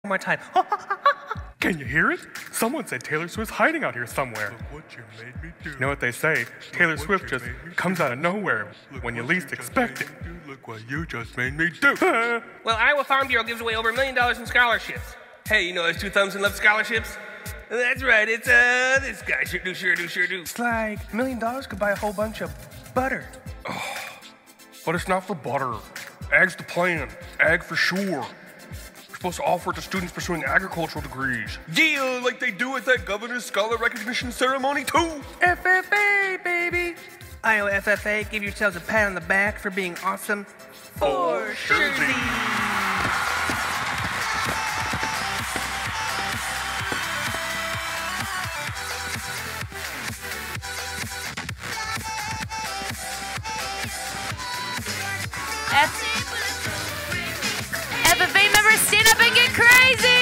more time. Can you hear it? Someone said Taylor Swift's hiding out here somewhere. Look what you made me do. You know what they say? Taylor Swift just comes out of nowhere when you least expect it. Look what you just made me do. Well, Iowa Farm Bureau gives away over $1 million in scholarships. Hey, you know those 2 thumbs and love scholarships? That's right, it's this guy. Sure do. It's like $1 million could buy a whole bunch of butter. Oh, but it's not for butter. Ag's the plan. Ag for sure. We're supposed to offer it to students pursuing agricultural degrees. Yeah, like they do at that governor's scholar recognition ceremony too. FFA, baby. Iowa FFA, give yourselves a pat on the back for being awesome. For sure. FFA members, stand up and get crazy!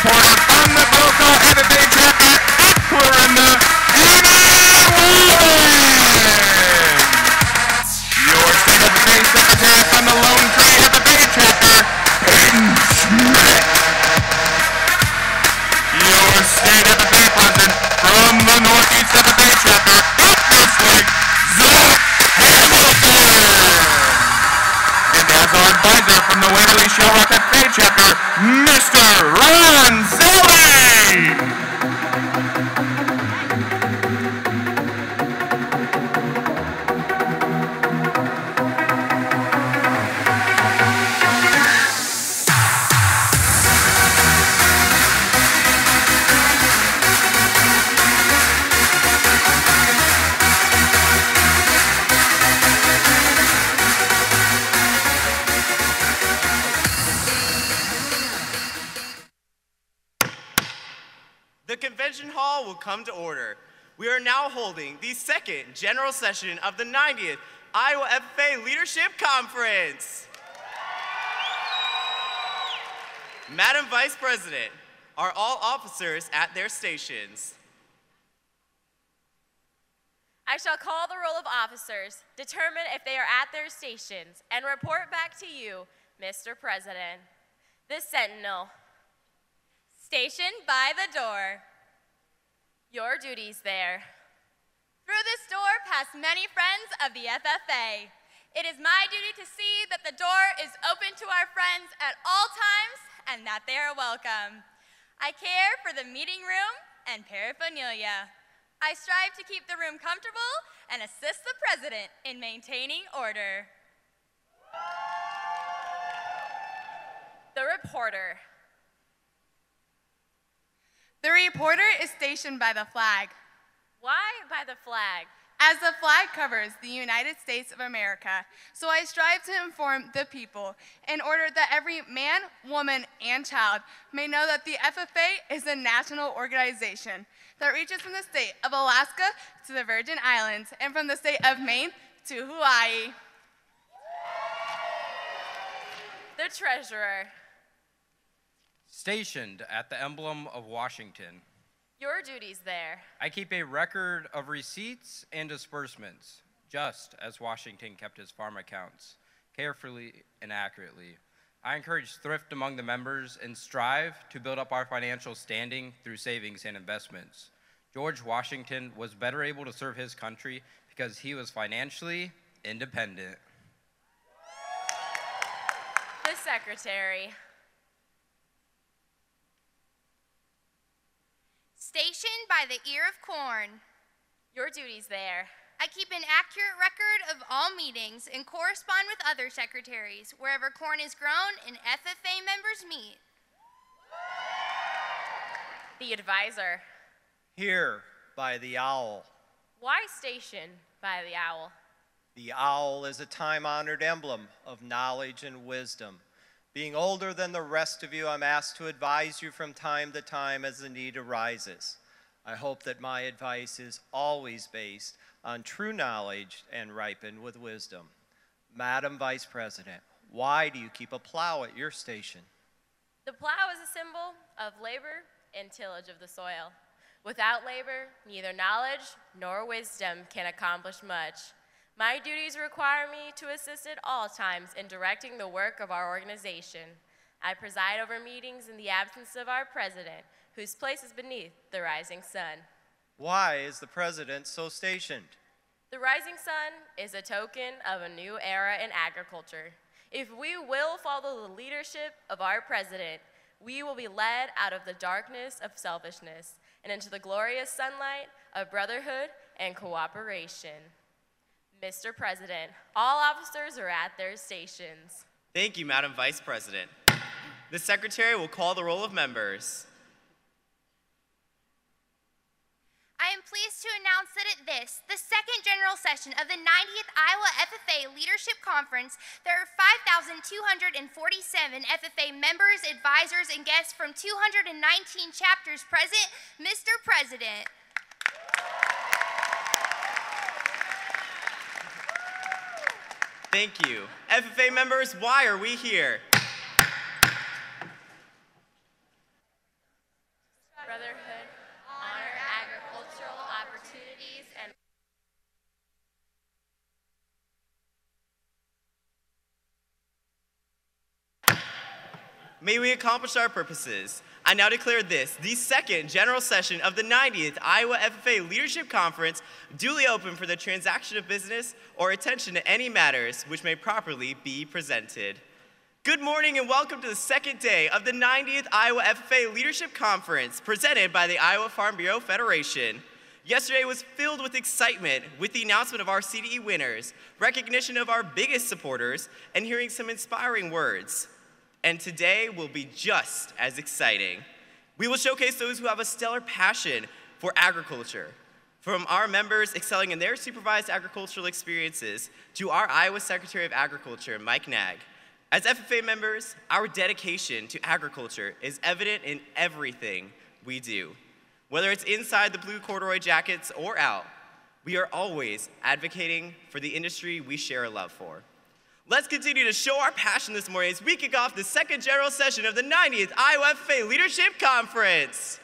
reporter from the local FFA chapter, Aquarina, your state FFA secretary from the Lone Tree FFA chapter, Hayden Schmidt. Your state FFA president from the Northeast FFA chapter, District, Zach Hamilton. And as our advisor from the Waverly Shell Rock FFA chapter, Mr. Ron Zelli. The convention hall will come to order. We are now holding the second general session of the 90th Iowa FFA Leadership Conference. Madam Vice President, are all officers at their stations? I shall call the roll of officers, determine if they are at their stations, and report back to you, Mr. President. The Sentinel. Stationed by the door. Your duties there. Through this door pass many friends of the FFA. It is my duty to see that the door is open to our friends at all times and that they are welcome. I care for the meeting room and paraphernalia. I strive to keep the room comfortable and assist the President in maintaining order. The reporter. The reporter is stationed by the flag. Why by the flag? As the flag covers the United States of America, so I strive to inform the people in order that every man, woman, and child may know that the FFA is a national organization that reaches from the state of Alaska to the Virgin Islands and from the state of Maine to Hawaii. The treasurer. Stationed at the emblem of Washington. Your duties there. I keep a record of receipts and disbursements, just as Washington kept his farm accounts, carefully and accurately. I encourage thrift among the members and strive to build up our financial standing through savings and investments. George Washington was better able to serve his country because he was financially independent. The secretary. Stationed by the ear of corn. Your duties there. I keep an accurate record of all meetings and correspond with other secretaries wherever corn is grown and FFA members meet. The advisor. Here by the owl. Why stationed by the owl? The owl is a time-honored emblem of knowledge and wisdom. Being older than the rest of you, I'm asked to advise you from time to time as the need arises. I hope that my advice is always based on true knowledge and ripened with wisdom. Madam Vice President, why do you keep a plow at your station? The plow is a symbol of labor and tillage of the soil. Without labor, neither knowledge nor wisdom can accomplish much. My duties require me to assist at all times in directing the work of our organization. I preside over meetings in the absence of our president, whose place is beneath the rising sun. Why is the president so stationed? The rising sun is a token of a new era in agriculture. If we will follow the leadership of our president, we will be led out of the darkness of selfishness and into the glorious sunlight of brotherhood and cooperation. Mr. President, all officers are at their stations. Thank you, Madam Vice President. The Secretary will call the roll of members. I am pleased to announce that at this, the second general session of the 90th Iowa FFA Leadership Conference, there are 5,247 FFA members, advisors, and guests from 219 chapters present. Mr. President. Thank you. FFA members, why are we here? brotherhood, honor agricultural opportunities, and may we accomplish our purposes. I now declare this, the second general session of the 90th Iowa FFA Leadership Conference, duly open for the transaction of business or attention to any matters which may properly be presented. Good morning and welcome to the second day of the 90th Iowa FFA Leadership Conference, presented by the Iowa Farm Bureau Federation. Yesterday was filled with excitement with the announcement of our CDE winners, recognition of our biggest supporters, and hearing some inspiring words. And today will be just as exciting. We will showcase those who have a stellar passion for agriculture, from our members excelling in their supervised agricultural experiences to our Iowa Secretary of Agriculture, Mike Naig. As FFA members, our dedication to agriculture is evident in everything we do. Whether it's inside the blue corduroy jackets or out, we are always advocating for the industry we share a love for. Let's continue to show our passion this morning as we kick off the second general session of the 90th Iowa FFA Leadership Conference.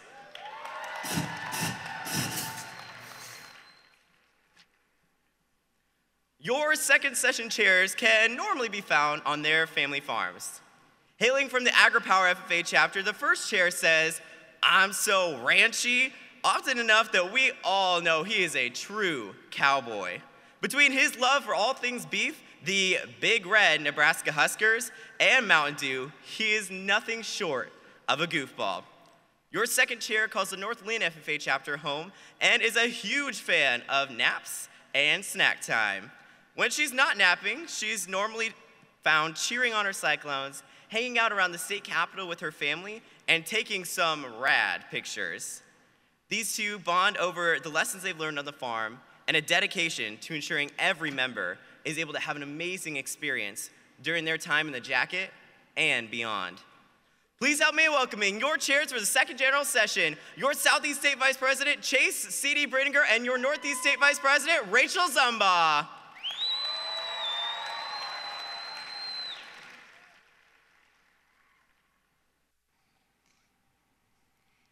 Your second session chairs can normally be found on their family farms. Hailing from the AgriPower FFA chapter, the first chair says, "I'm so ranchy," often enough that we all know he is a true cowboy. Between his love for all things beef, the Big Red Nebraska Huskers, and Mountain Dew, he is nothing short of a goofball. Your second chair calls the North Lynn FFA chapter home and is a huge fan of naps and snack time. When she's not napping, she's normally found cheering on her Cyclones, hanging out around the state capitol with her family, and taking some rad pictures. These two bond over the lessons they've learned on the farm and a dedication to ensuring every member is able to have an amazing experience during their time in the jacket and beyond. Please help me in welcoming your chairs for the second general session, your Southeast State Vice President, Chase C.D. Bridinger, and your Northeast State Vice President, Rachel Zumba.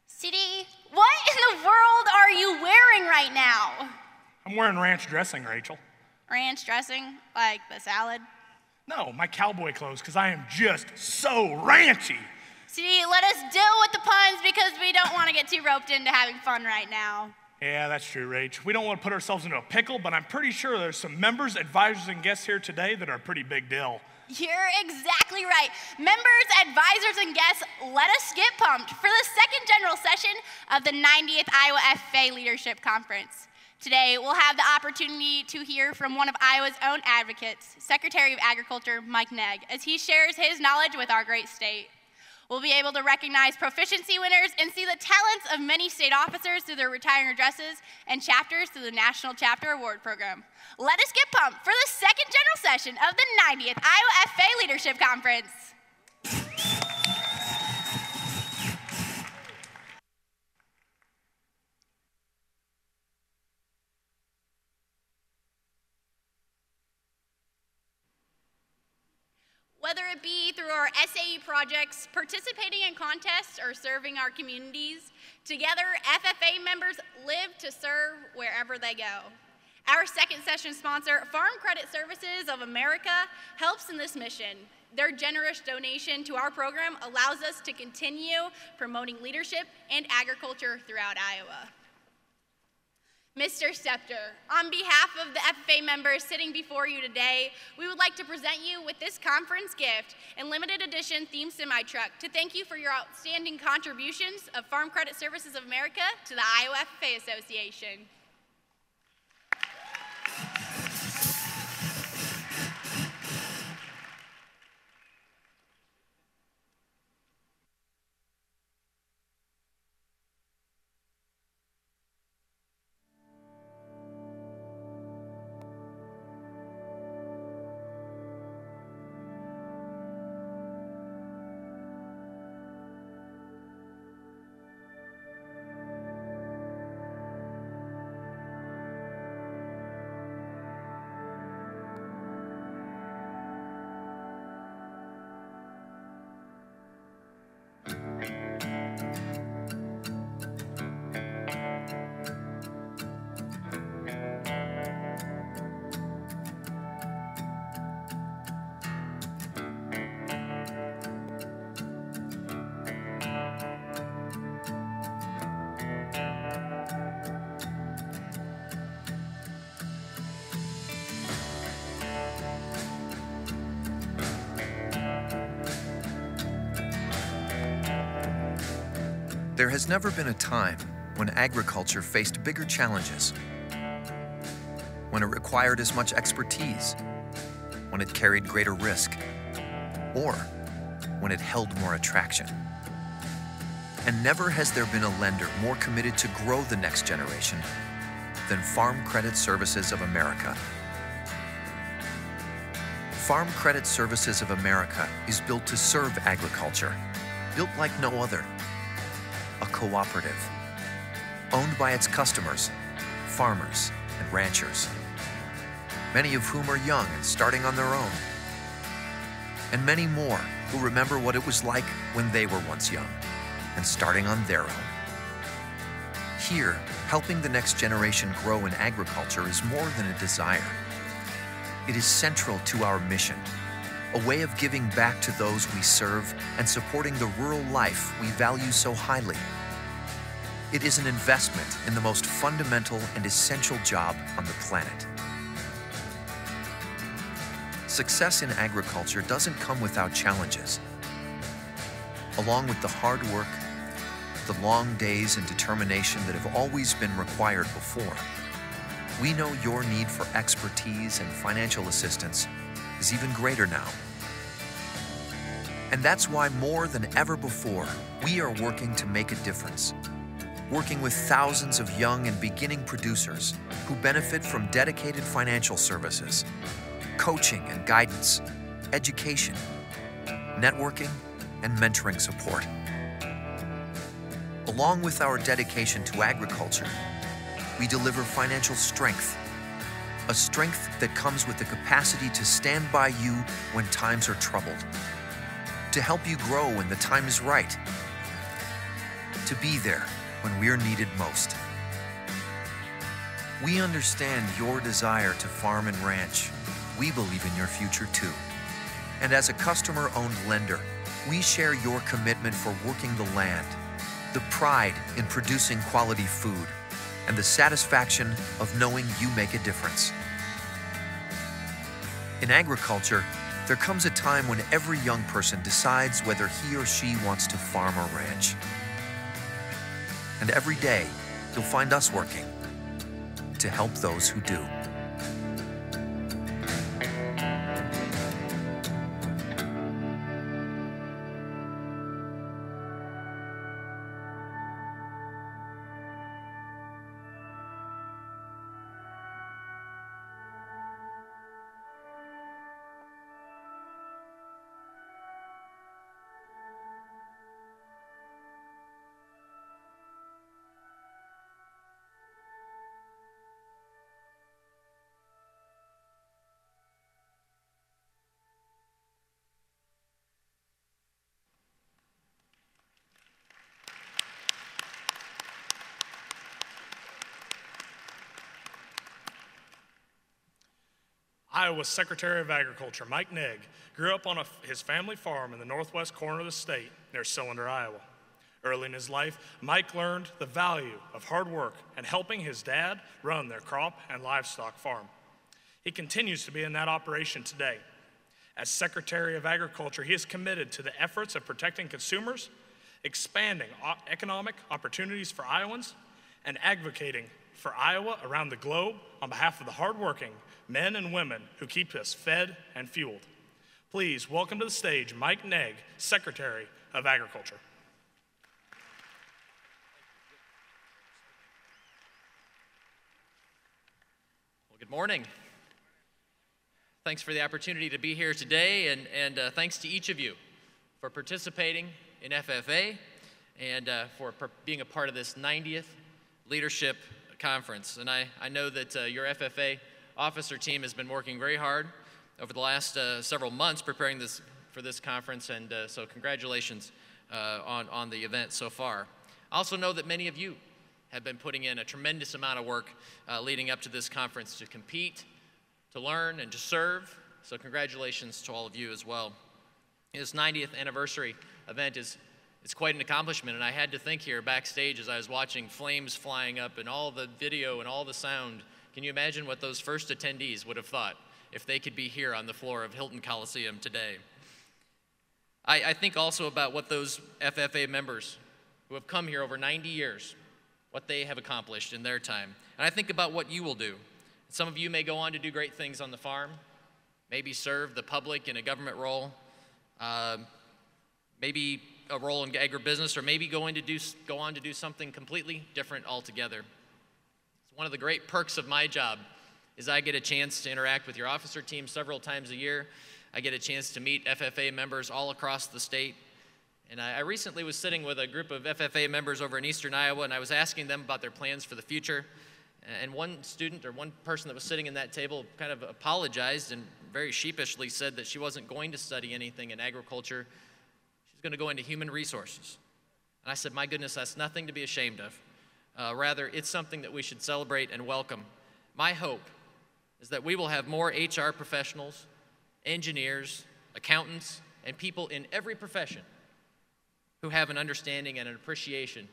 C.D., what in the world are you wearing right now? I'm wearing ranch dressing, Rachel. Ranch dressing? Like the salad? No, my cowboy clothes, because I am just so ranchy. See, let us deal with the puns because we don't want to get too roped into having fun right now. Yeah, that's true, Rach. We don't want to put ourselves into a pickle, but I'm pretty sure there's some members, advisors, and guests here today that are a pretty big deal. You're exactly right. Members, advisors, and guests, let us get pumped for the second general session of the 90th Iowa FFA Leadership Conference. Today, we'll have the opportunity to hear from one of Iowa's own advocates, Secretary of Agriculture, Mike Naig, as he shares his knowledge with our great state. We'll be able to recognize proficiency winners and see the talents of many state officers through their retiring addresses and chapters through the National Chapter Award Program. Let us get pumped for the second general session of the 90th Iowa FFA Leadership Conference. Whether it be through our SAE projects, participating in contests, or serving our communities, together FFA members live to serve wherever they go. Our second session sponsor, Farm Credit Services of America, helps in this mission. Their generous donation to our program allows us to continue promoting leadership and agriculture throughout Iowa. Mr. Scepter, on behalf of the FFA members sitting before you today, we would like to present you with this conference gift and limited edition theme semi-truck to thank you for your outstanding contributions of Farm Credit Services of America to the Iowa FFA Association. There has never been a time when agriculture faced bigger challenges, when it required as much expertise, when it carried greater risk, or when it held more attraction. And never has there been a lender more committed to grow the next generation than Farm Credit Services of America. Farm Credit Services of America is built to serve agriculture, built like no other. A cooperative, owned by its customers, farmers and ranchers, many of whom are young and starting on their own, and many more who remember what it was like when they were once young and starting on their own. Here, helping the next generation grow in agriculture is more than a desire. It is central to our mission, a way of giving back to those we serve and supporting the rural life we value so highly. It is an investment in the most fundamental and essential job on the planet. Success in agriculture doesn't come without challenges. Along with the hard work, the long days and determination that have always been required before, we know your need for expertise and financial assistance is even greater now. And that's why more than ever before, we are working to make a difference. Working with thousands of young and beginning producers who benefit from dedicated financial services, coaching and guidance, education, networking, and mentoring support. Along with our dedication to agriculture, we deliver financial strength, a strength that comes with the capacity to stand by you when times are troubled, to help you grow when the time is right, to be there when we're needed most. We understand your desire to farm and ranch. We believe in your future too. And as a customer-owned lender, we share your commitment for working the land, the pride in producing quality food, and the satisfaction of knowing you make a difference. In agriculture, there comes a time when every young person decides whether he or she wants to farm or ranch. And every day, you'll find us working to help those who do. Iowa's Secretary of Agriculture, Mike Naig, grew up on his family farm in the northwest corner of the state near Cylinder, Iowa. Early in his life, Mike learned the value of hard work and helping his dad run their crop and livestock farm. He continues to be in that operation today. As Secretary of Agriculture, he is committed to the efforts of protecting consumers, expanding economic opportunities for Iowans, and advocating for Iowa around the globe on behalf of the hardworking men and women who keep us fed and fueled. Please welcome to the stage Mike Naig, Secretary of Agriculture. Well, good morning. Thanks for the opportunity to be here today, and thanks to each of you for participating in FFA and for being a part of this 90th Leadership Conference. And I know that your FFA officer team has been working very hard over the last several months preparing for this conference, and so congratulations on the event so far. I also know that many of you have been putting in a tremendous amount of work leading up to this conference to compete, to learn, and to serve, so congratulations to all of you as well. This 90th anniversary event is quite an accomplishment, and I had to think here backstage as I was watching flames flying up and all the video and all the sound. Can you imagine what those first attendees would have thought if they could be here on the floor of Hilton Coliseum today? I think also about what those FFA members who have come here over 90 years, what they have accomplished in their time. And I think about what you will do. Some of you may go on to do great things on the farm, maybe serve the public in a government role, maybe a role in agribusiness, or maybe go on to do something completely different altogether. It's one of the great perks of my job is I get a chance to interact with your officer team several times a year. I get a chance to meet FFA members all across the state. And I recently was sitting with a group of FFA members over in eastern Iowa, and I was asking them about their plans for the future. And one student or one person that was sitting in that table kind of apologized and very sheepishly said that she wasn't going to study anything in agriculture. She's going to go into human resources. And I said, my goodness, that's nothing to be ashamed of. Rather, it's something that we should celebrate and welcome. My hope is that we will have more HR professionals, engineers, accountants, and people in every profession who have an understanding and an appreciation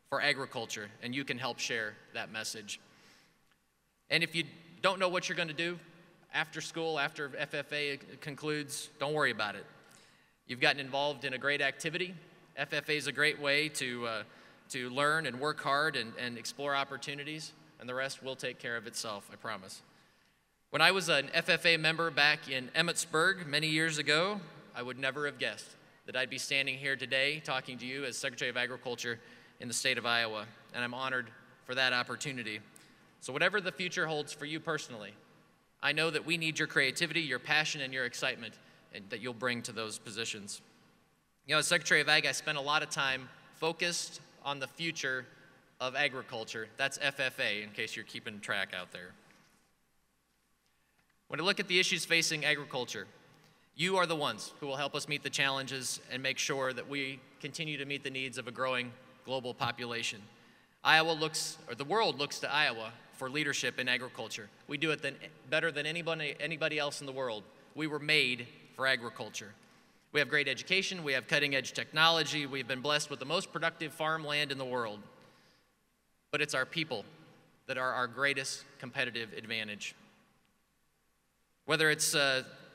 for agriculture, and you can help share that message. And if you don't know what you're going to do after school, after FFA concludes, don't worry about it. You've gotten involved in a great activity. FFA is a great way to learn and work hard and explore opportunities, and the rest will take care of itself, I promise. When I was an FFA member back in Emmetsburg many years ago, I would never have guessed that I'd be standing here today talking to you as Secretary of Agriculture in the state of Iowa, and I'm honored for that opportunity. So whatever the future holds for you personally, I know that we need your creativity, your passion, and your excitement that you'll bring to those positions. You know, as Secretary of Ag, I spent a lot of time focused on the future of agriculture. That's FFA, in case you're keeping track out there. When I look at the issues facing agriculture, you are the ones who will help us meet the challenges and make sure that we continue to meet the needs of a growing global population. The world looks to Iowa for leadership in agriculture. We do it better than anybody else in the world. We were made for agriculture. We have great education, we have cutting-edge technology, we've been blessed with the most productive farmland in the world. But it's our people that are our greatest competitive advantage. Whether it's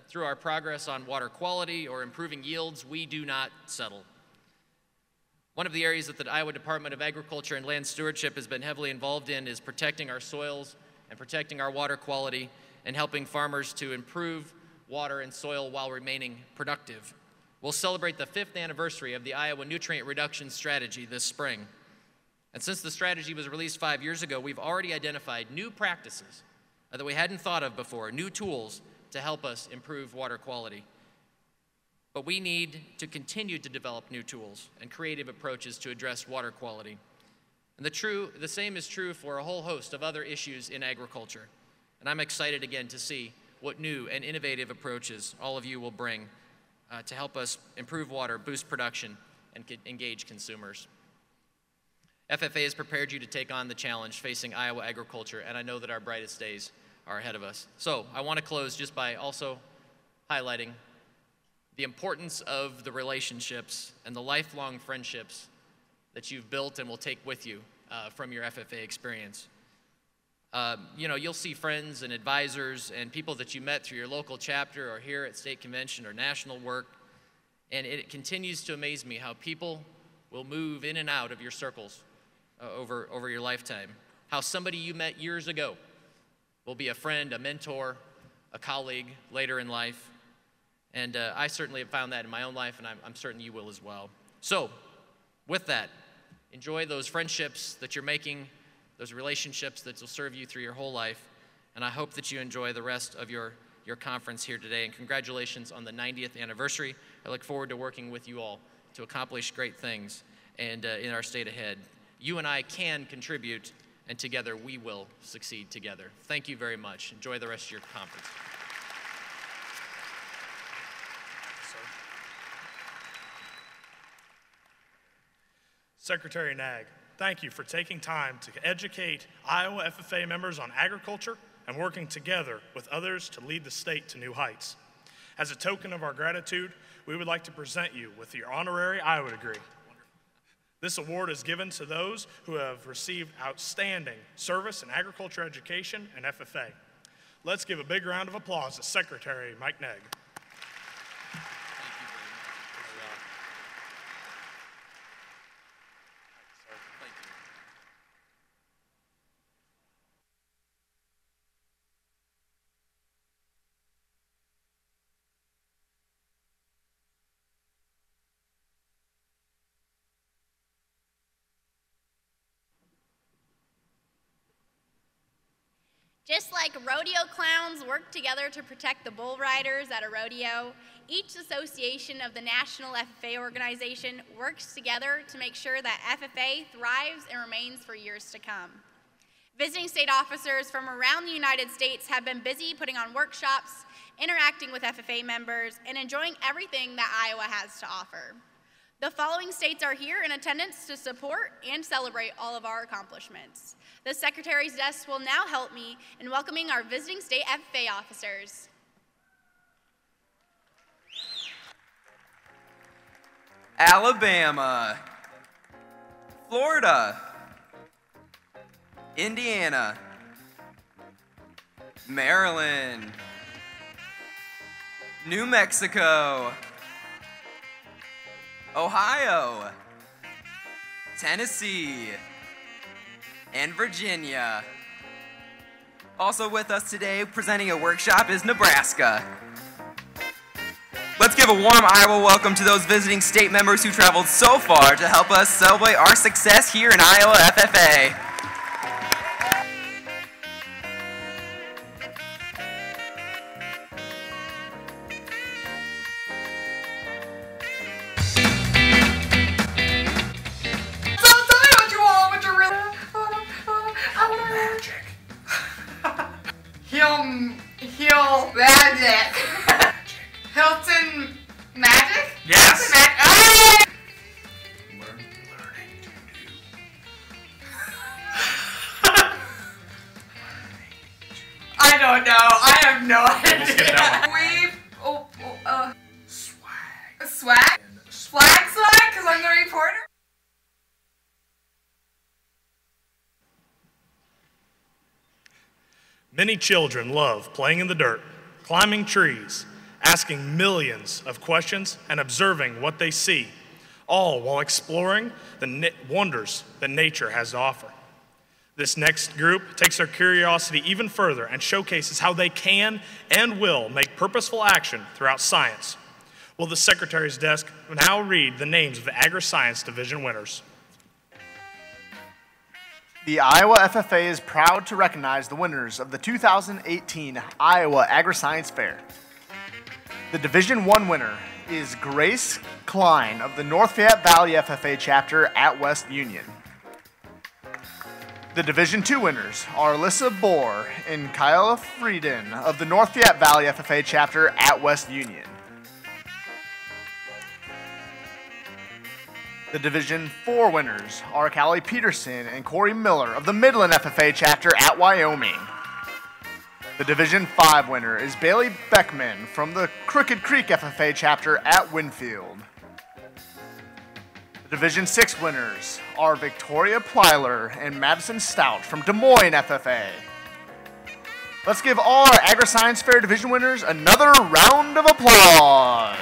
through our progress on water quality or improving yields, we do not settle. One of the areas that the Iowa Department of Agriculture and Land Stewardship has been heavily involved in is protecting our soils and protecting our water quality and helping farmers to improve water and soil while remaining productive. We'll celebrate the 5th anniversary of the Iowa Nutrient Reduction Strategy this spring. And since the strategy was released 5 years ago, we've already identified new practices that we hadn't thought of before, new tools to help us improve water quality. But we need to continue to develop new tools and creative approaches to address water quality. And the same is true for a whole host of other issues in agriculture. And I'm excited again to see what new and innovative approaches all of you will bring to help us improve water, boost production, and engage consumers. FFA has prepared you to take on the challenge facing Iowa agriculture, and I know that our brightest days are ahead of us. So I want to close just by also highlighting the importance of the relationships and the lifelong friendships that you've built and will take with you from your FFA experience. You know, you'll see friends and advisors and people that you met through your local chapter or here at state convention or national work, and it continues to amaze me how people will move in and out of your circles over your lifetime. How somebody you met years ago will be a friend, a mentor, a colleague later in life. And I certainly have found that in my own life, and I'm certain you will as well. So, with that, enjoy those friendships that you're making, those relationships that will serve you through your whole life. And I hope that you enjoy the rest of your conference here today. And congratulations on the 90th anniversary. I look forward to working with you all to accomplish great things and in our state ahead. You and I can contribute, and together we will succeed together. Thank you very much. Enjoy the rest of your conference. Secretary Naig, thank you for taking time to educate Iowa FFA members on agriculture and working together with others to lead the state to new heights. As a token of our gratitude, we would like to present you with your honorary Iowa degree. This award is given to those who have received outstanding service in agriculture education and FFA. Let's give a big round of applause to Secretary Mike Naig. Just like rodeo clowns work together to protect the bull riders at a rodeo, each association of the National FFA organization works together to make sure that FFA thrives and remains for years to come. Visiting state officers from around the United States have been busy putting on workshops, interacting with FFA members, and enjoying everything that Iowa has to offer. The following states are here in attendance to support and celebrate all of our accomplishments. The Secretary's desk will now help me in welcoming our visiting state FFA officers. Alabama, Florida, Indiana, Maryland, New Mexico, Ohio, Tennessee, and Virginia. Also with us today presenting a workshop is Nebraska. Let's give a warm Iowa welcome to those visiting state members who traveled so far to help us celebrate our success here in Iowa FFA. Heel magic. Hilton magic? Yes. Hilton I don't know. I have no idea. Swag? Swag? Because I'm the reporter? Many children love playing in the dirt, climbing trees, asking millions of questions, and observing what they see, all while exploring the wonders that nature has to offer. This next group takes their curiosity even further and showcases how they can and will make purposeful action throughout science. Will the Secretary's desk now read the names of the Agriscience Division winners? The Iowa FFA is proud to recognize the winners of the 2018 Iowa Agriscience Fair. The Division 1 winner is Grace Klein of the North Fayette Valley FFA chapter at West Union. The Division 2 winners are Alyssa Bohr and Kyla Frieden of the North Fayette Valley FFA chapter at West Union. The Division 4 winners are Callie Peterson and Corey Miller of the Midland FFA chapter at Wyoming. The Division 5 winner is Bailey Beckman from the Crooked Creek FFA chapter at Winfield. The Division 6 winners are Victoria Plyler and Madison Stout from Des Moines FFA. Let's give all our Agriscience Fair Division winners another round of applause.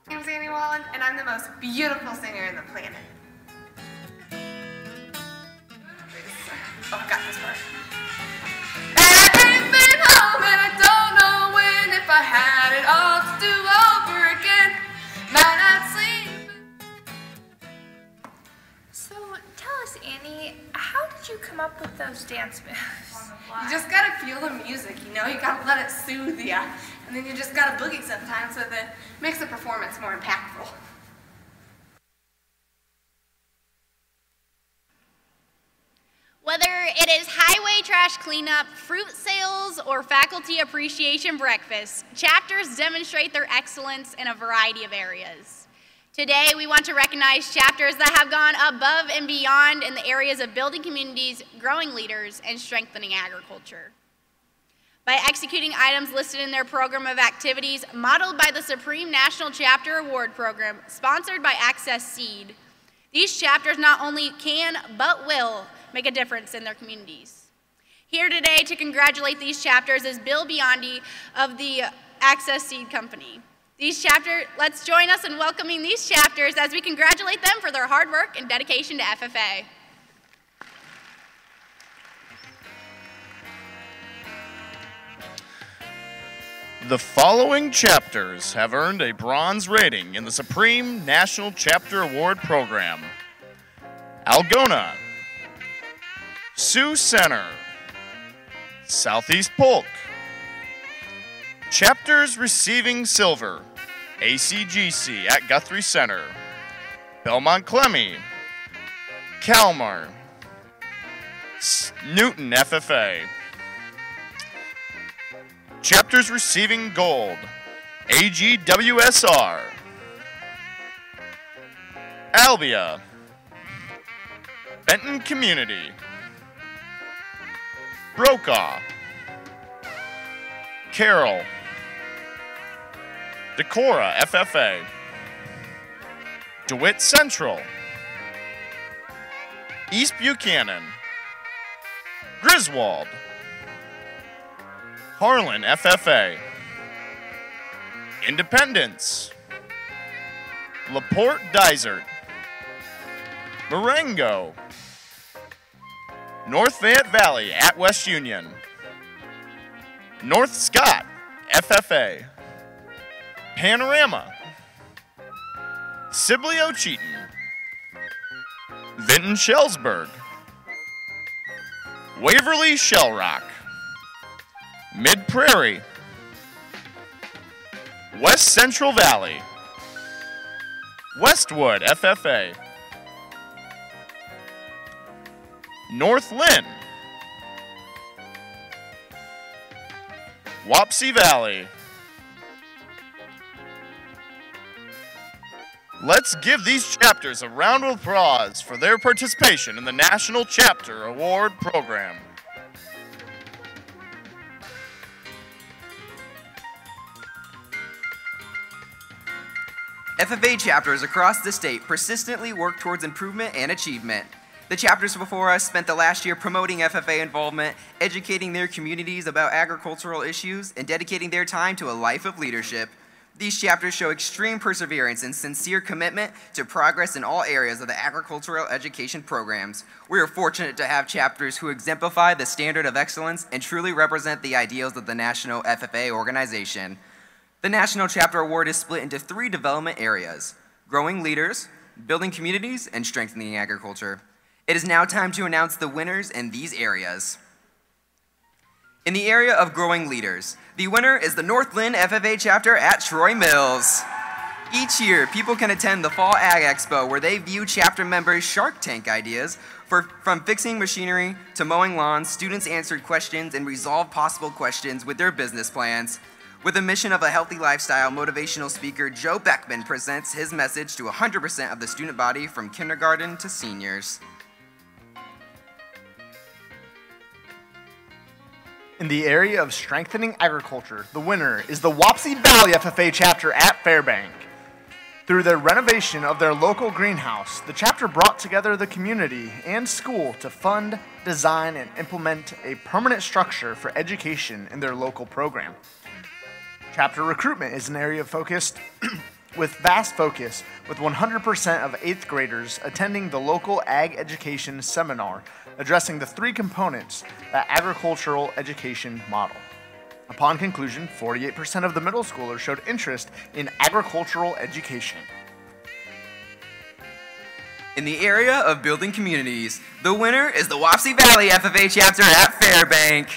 My name's Amy Wallin, and I'm the most beautiful singer in the planet. Oh, I got this part. I've been home and I don't know when. If I had it all to do over again, might not sleep. So tell us, Annie, how did you come up with those dance moves? You just gotta feel the music, you know? You gotta let it soothe you. And then you just gotta boogie sometimes so that it makes the performance more impactful. Whether it is highway trash cleanup, fruit sales, or faculty appreciation breakfast, chapters demonstrate their excellence in a variety of areas. Today, we want to recognize chapters that have gone above and beyond in the areas of building communities, growing leaders, and strengthening agriculture. By executing items listed in their program of activities, modeled by the Supreme National Chapter Award Program, sponsored by Access Seed, these chapters not only can, but will, make a difference in their communities. Here today to congratulate these chapters is Bill Biondi of the Access Seed Company. Let's join us in welcoming these chapters as we congratulate them for their hard work and dedication to FFA. The following chapters have earned a bronze rating in the Supreme National Chapter Award Program. Algona, Sioux Center, Southeast Polk. Chapters receiving silver, ACGC at Guthrie Center, Belmont Clemmy, Kalmar, Newton FFA. Chapters receiving gold, AGWSR, Albia, Benton Community, Brokaw, Carroll, Decorah FFA, DeWitt Central, East Buchanan, Griswold, Harlan FFA, Independence, LaPorte Dysart, Marengo, North Fayette Valley at West Union, North Scott FFA, Panorama, Sibley Ocheaton, Vinton Shellsburg, Waverly Shell Rock, Mid Prairie, West Central Valley, Westwood FFA, North Lynn, Wapsie Valley. Let's give these chapters a round of applause for their participation in the National Chapter Award Program. FFA chapters across the state persistently work towards improvement and achievement. The chapters before us spent the last year promoting FFA involvement, educating their communities about agricultural issues, and dedicating their time to a life of leadership. These chapters show extreme perseverance and sincere commitment to progress in all areas of the agricultural education programs. We are fortunate to have chapters who exemplify the standard of excellence and truly represent the ideals of the National FFA organization. The National Chapter Award is split into 3 development areas: growing leaders, building communities, and strengthening agriculture. It is now time to announce the winners in these areas. In the area of growing leaders, the winner is the North Lynn FFA chapter at Troy Mills. Each year, people can attend the Fall Ag Expo where they view chapter members' Shark Tank ideas. From fixing machinery to mowing lawns, students answered questions and resolved possible questions with their business plans. With a mission of a healthy lifestyle, motivational speaker Joe Beckman presents his message to 100% of the student body from kindergarten to seniors. In the area of strengthening agriculture, the winner is the Wapsie Valley FFA chapter at Fairbank. Through their renovation of their local greenhouse, the chapter brought together the community and school to fund, design, and implement a permanent structure for education in their local program. Chapter recruitment is an area of focus with vast focus, with 100% of 8th graders attending the local ag education seminar addressing the 3 components that agricultural education model. Upon conclusion, 48% of the middle schoolers showed interest in agricultural education. In the area of building communities, the winner is the Wapsie Valley FFA chapter at Fairbank.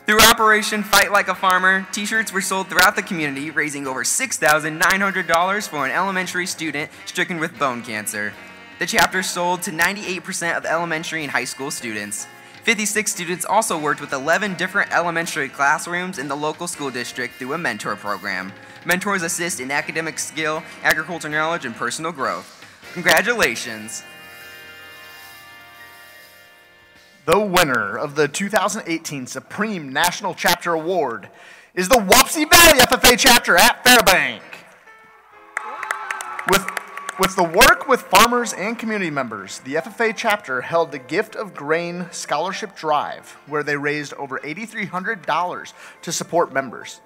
Through Operation Fight Like a Farmer, t-shirts were sold throughout the community, raising over $6,900 for an elementary student stricken with bone cancer. The chapter sold to 98% of elementary and high school students. 56 students also worked with 11 different elementary classrooms in the local school district through a mentor program. Mentors assist in academic skill, agriculture knowledge, and personal growth. Congratulations! The winner of the 2018 Supreme National Chapter Award is the Wapsie Valley FFA chapter at Fairbank. With the work with farmers and community members, the FFA chapter held the Gift of Grain Scholarship Drive, where they raised over $8,300 to support members.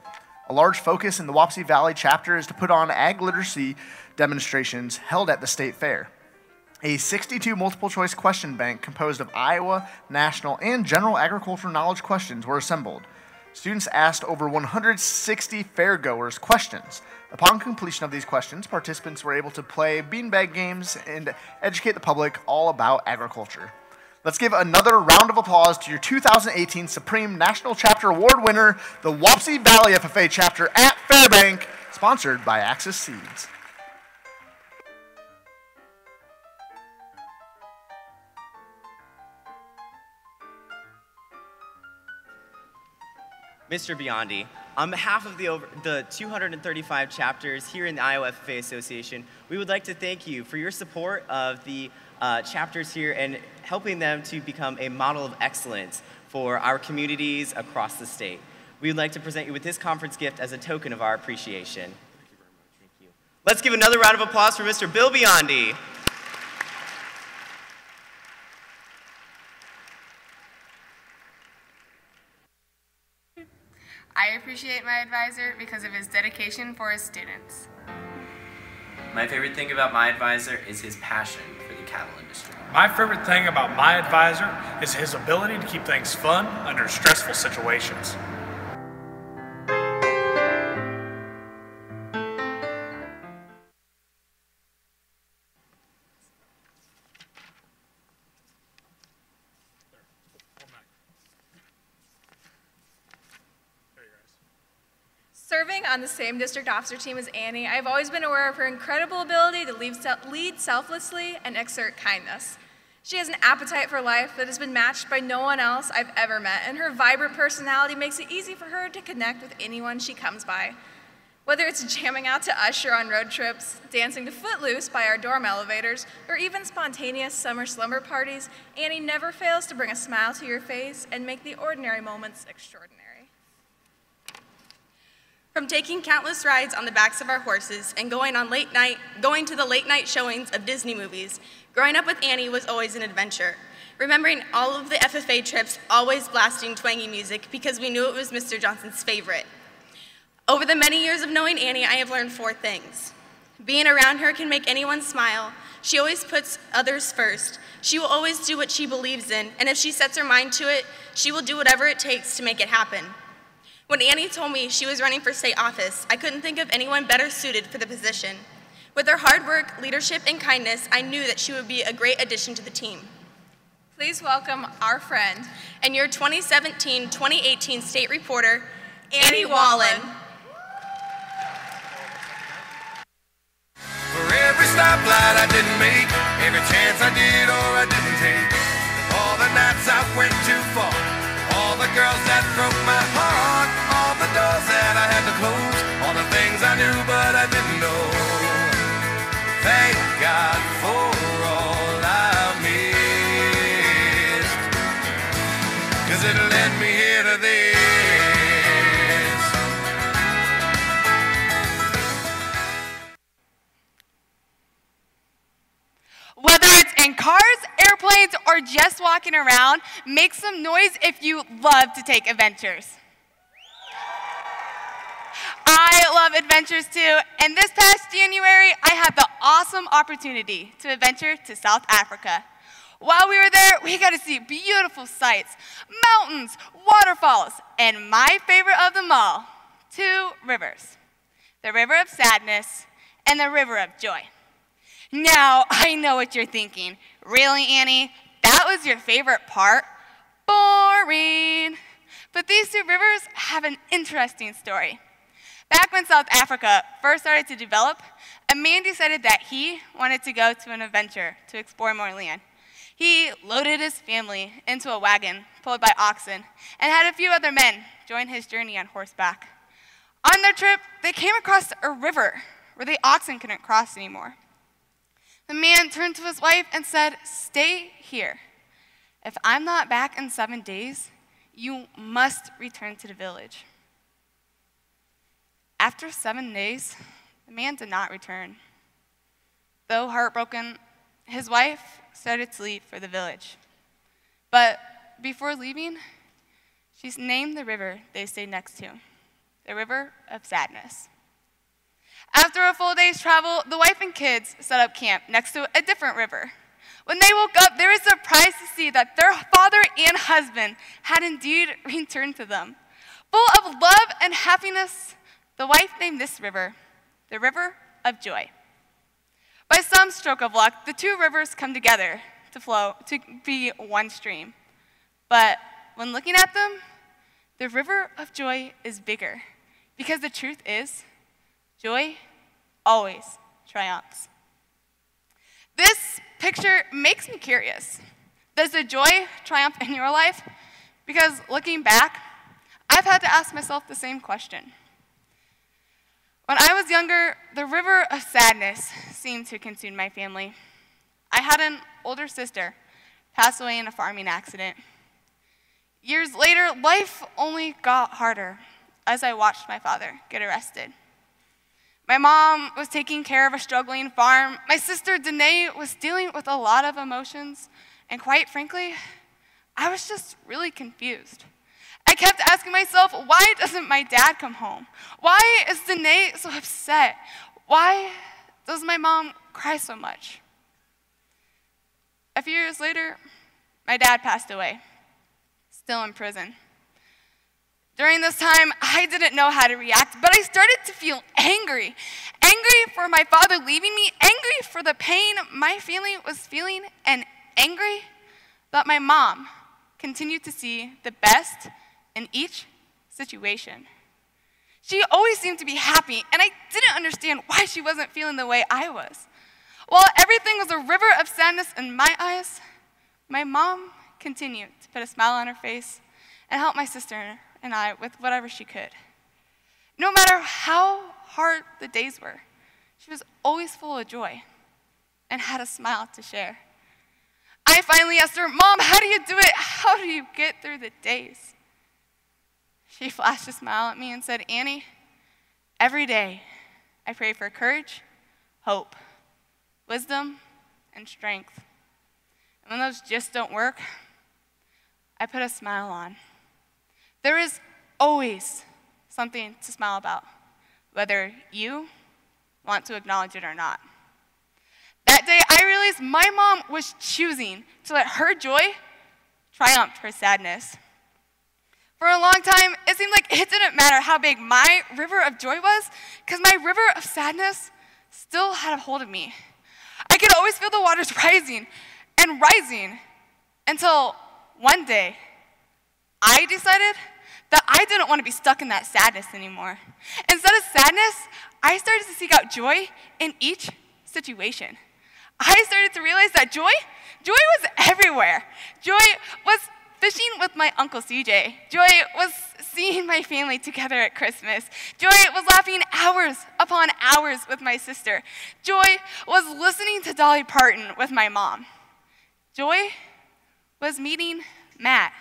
A large focus in the Wapsie Valley chapter is to put on ag literacy demonstrations held at the state fair. A 62 multiple-choice question bank composed of Iowa, national, and general agricultural knowledge questions were assembled. Students asked over 160 fairgoers questions. Upon completion of these questions, participants were able to play beanbag games and educate the public all about agriculture. Let's give another round of applause to your 2018 Supreme National Chapter Award winner, the Wapsie Valley FFA Chapter at Fairbank, sponsored by Axis Seeds. Mr. Biondi, on behalf of the 235 chapters here in the Iowa FFA Association, we would like to thank you for your support of the chapters here and helping them to become a model of excellence for our communities across the state. We would like to present you with this conference gift as a token of our appreciation. Thank you very much. Thank you. Let's give another round of applause for Mr. Bill Biondi. I appreciate my advisor because of his dedication for his students. My favorite thing about my advisor is his passion for the cattle industry. My favorite thing about my advisor is his ability to keep things fun under stressful situations. Serving on the same district officer team as Annie, I've always been aware of her incredible ability to lead selflessly and exert kindness. She has an appetite for life that has been matched by no one else I've ever met, and her vibrant personality makes it easy for her to connect with anyone she comes by. Whether it's jamming out to Usher on road trips, dancing to Footloose by our dorm elevators, or even spontaneous summer slumber parties, Annie never fails to bring a smile to your face and make the ordinary moments extraordinary. From taking countless rides on the backs of our horses and going to the late night showings of Disney movies, growing up with Annie was always an adventure. Remembering all of the FFA trips, always blasting twangy music because we knew it was Mr. Johnson's favorite. Over the many years of knowing Annie, I have learned 4 things. Being around her can make anyone smile. She always puts others first. She will always do what she believes in, and if she sets her mind to it, she will do whatever it takes to make it happen. When Annie told me she was running for state office, I couldn't think of anyone better suited for the position. With her hard work, leadership, and kindness, I knew that she would be a great addition to the team. Please welcome our friend and your 2017-2018 state reporter, Annie Wallin. For every stoplight I didn't make, every chance I did or I didn't take, all the nights I went too far, all the girls that broke my heart, all the doors that I had to close, all the things I knew but I didn't know. Thank God for all I missed, 'cause it led me here to this. Whether it's in cars, airplanes, or just walking around, make some noise if you love to take adventures. I love adventures too, and this past January, I had the awesome opportunity to adventure to South Africa. While we were there, we got to see beautiful sights, mountains, waterfalls, and my favorite of them all, 2 rivers. The River of Sadness and the River of Joy. Now, I know what you're thinking. Really, Annie? That was your favorite part? Boring. But these 2 rivers have an interesting story. Back when South Africa first started to develop, a man decided that he wanted to go to an adventure to explore more land. He loaded his family into a wagon pulled by oxen and had a few other men join his journey on horseback. On their trip, they came across a river where the oxen couldn't cross anymore. The man turned to his wife and said, "Stay here. If I'm not back in 7 days, you must return to the village." After 7 days, the man did not return. Though heartbroken, his wife started to leave for the village. But before leaving, she named the river they stayed next to, the River of Sadness. After a full day's travel, the wife and kids set up camp next to a different river. When they woke up, they were surprised to see that their father and husband had indeed returned to them. Full of love and happiness, the wife named this river the River of Joy. By some stroke of luck, the two rivers come together to flow, to be one stream. But when looking at them, the River of Joy is bigger, because the truth is, joy always triumphs. This picture makes me curious. Does the joy triumph in your life? Because looking back, I've had to ask myself the same question. When I was younger, the river of sadness seemed to consume my family. I had an older sister pass away in a farming accident. Years later, life only got harder as I watched my father get arrested. My mom was taking care of a struggling farm. My sister, Naig, was dealing with a lot of emotions. And quite frankly, I was just really confused. I kept asking myself, why doesn't my dad come home? Why is Naig so upset? Why does my mom cry so much? A few years later, my dad passed away, still in prison. During this time, I didn't know how to react, but I started to feel angry. Angry for my father leaving me, angry for the pain my family was feeling, and angry that my mom continued to see the best in each situation. She always seemed to be happy, and I didn't understand why she wasn't feeling the way I was. While everything was a river of sadness in my eyes, my mom continued to put a smile on her face and help my sister and I with whatever she could. No matter how hard the days were, she was always full of joy and had a smile to share. I finally asked her, Mom, how do you do it? How do you get through the days? She flashed a smile at me and said, Annie, every day I pray for courage, hope, wisdom, and strength. And when those just don't work, I put a smile on. There is always something to smile about, whether you want to acknowledge it or not. That day, I realized my mom was choosing to let her joy triumph her sadness. For a long time, it seemed like it didn't matter how big my river of joy was, because my river of sadness still had a hold of me. I could always feel the waters rising and rising until one day, I decided that I didn't want to be stuck in that sadness anymore. Instead of sadness, I started to seek out joy in each situation. I started to realize that joy was everywhere. Joy was fishing with my Uncle CJ. Joy was seeing my family together at Christmas. Joy was laughing hours upon hours with my sister. Joy was listening to Dolly Parton with my mom. Joy was meeting Matt,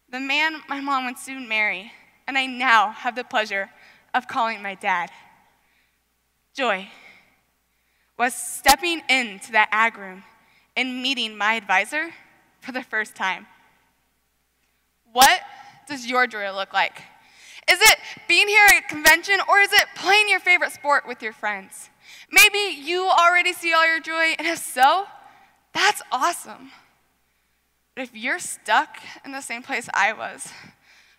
the man my mom would soon marry, and I now have the pleasure of calling my dad. Joy was stepping into that ag room and meeting my advisor for the first time. What does your joy look like? Is it being here at a convention, or is it playing your favorite sport with your friends? Maybe you already see all your joy, and if so, that's awesome. But if you're stuck in the same place I was,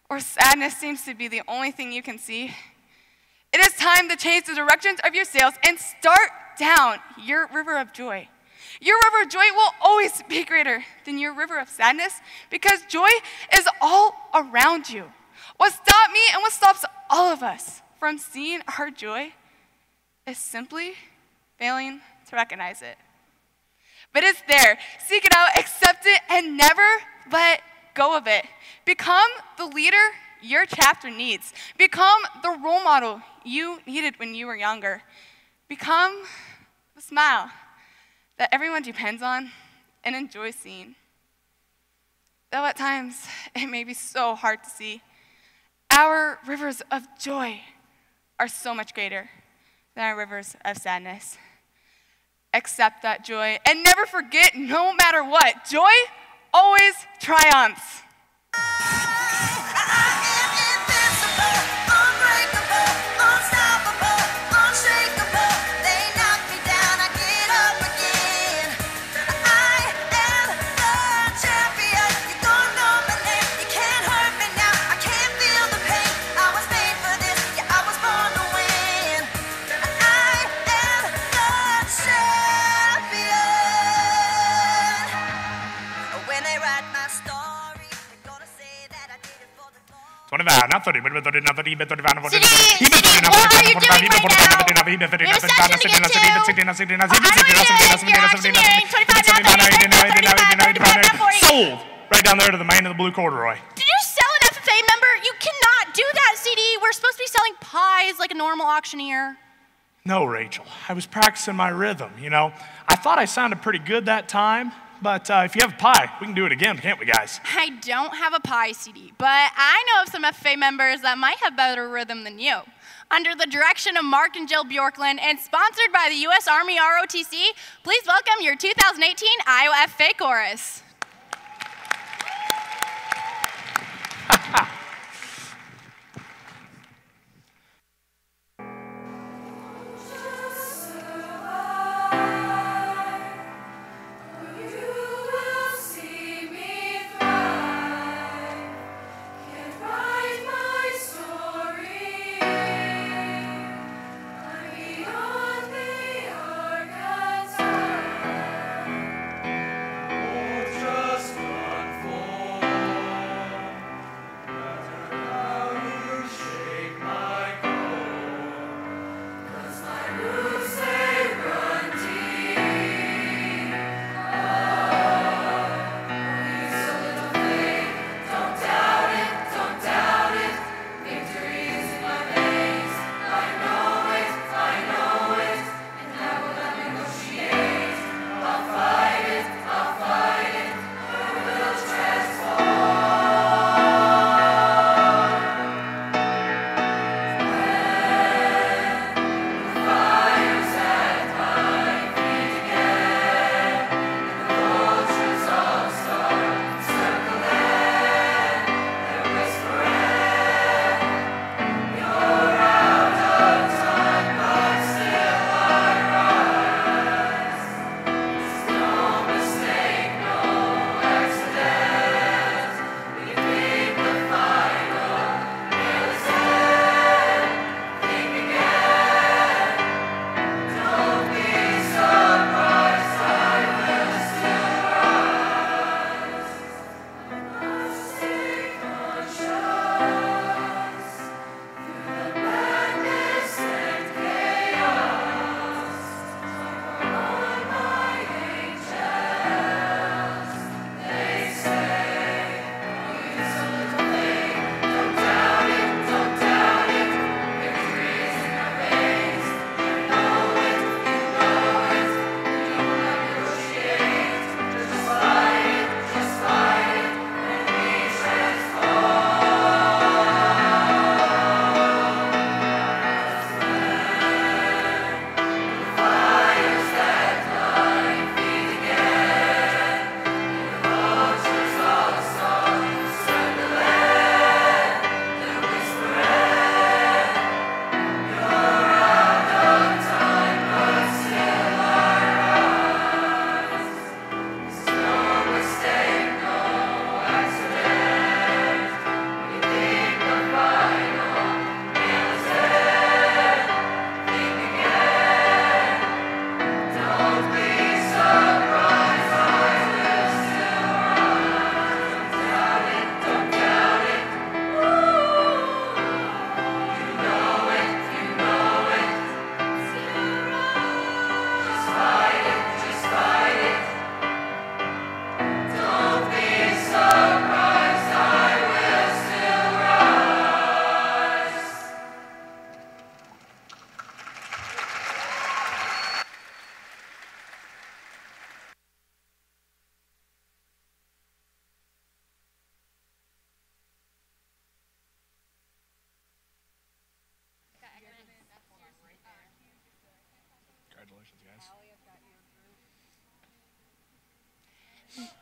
or sadness seems to be the only thing you can see, it is time to change the directions of your sails and start down your river of joy. Your river of joy will always be greater than your river of sadness, because joy is all around you. What stopped me and what stops all of us from seeing our joy is simply failing to recognize it. But it's there. Seek it out, accept it, and never let go of it. Become the leader your chapter needs. Become the role model you needed when you were younger. Become the smile that everyone depends on and enjoys seeing. Though at times it may be so hard to see, our rivers of joy are so much greater than our rivers of sadness. Accept that joy and never forget, no matter what, joy always triumphs. Champion, you don't know my name, you can't hurt me now, I can't feel the pain. Sold! Right down there to the man in the blue corduroy. Did you sell an FFA member? You cannot do that, CD. We're supposed to be selling pies like a normal auctioneer. No, Rachel. I was practicing my rhythm, you know. I thought I sounded pretty good that time, but if you have a pie, we can do it again, can't we, guys? I don't have a pie, CD, but I know of some FFA members that might have better rhythm than you. Under the direction of Mark and Jill Bjorklund and sponsored by the U.S. Army ROTC, please welcome your 2018 Iowa FFA Chorus.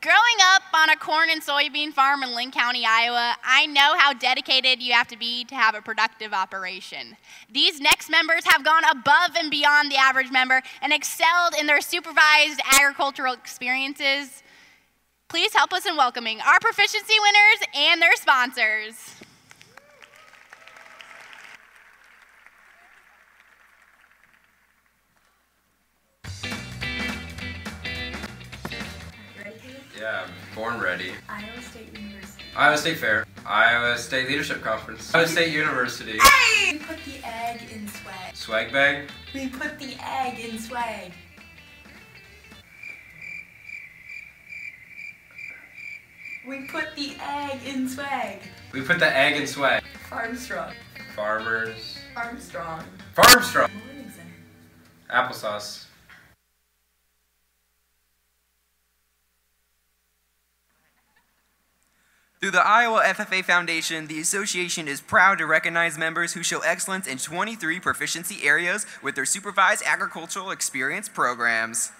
Growing up on a corn and soybean farm in Linn County, Iowa, I know how dedicated you have to be to have a productive operation. These next members have gone above and beyond the average member and excelled in their supervised agricultural experiences. Please help us in welcoming our proficiency winners and their sponsors. Yeah, born ready. Iowa State University. Iowa State Fair. Iowa State Leadership Conference. Iowa State University. Hey! We put the egg in swag. Swag bag. We put the egg in swag. We put the egg in swag. We put the egg in swag. Farmstrong. Farmers. Armstrong. Farmstrong. Applesauce. Through the Iowa FFA Foundation, the association is proud to recognize members who show excellence in 23 proficiency areas with their supervised agricultural experience programs.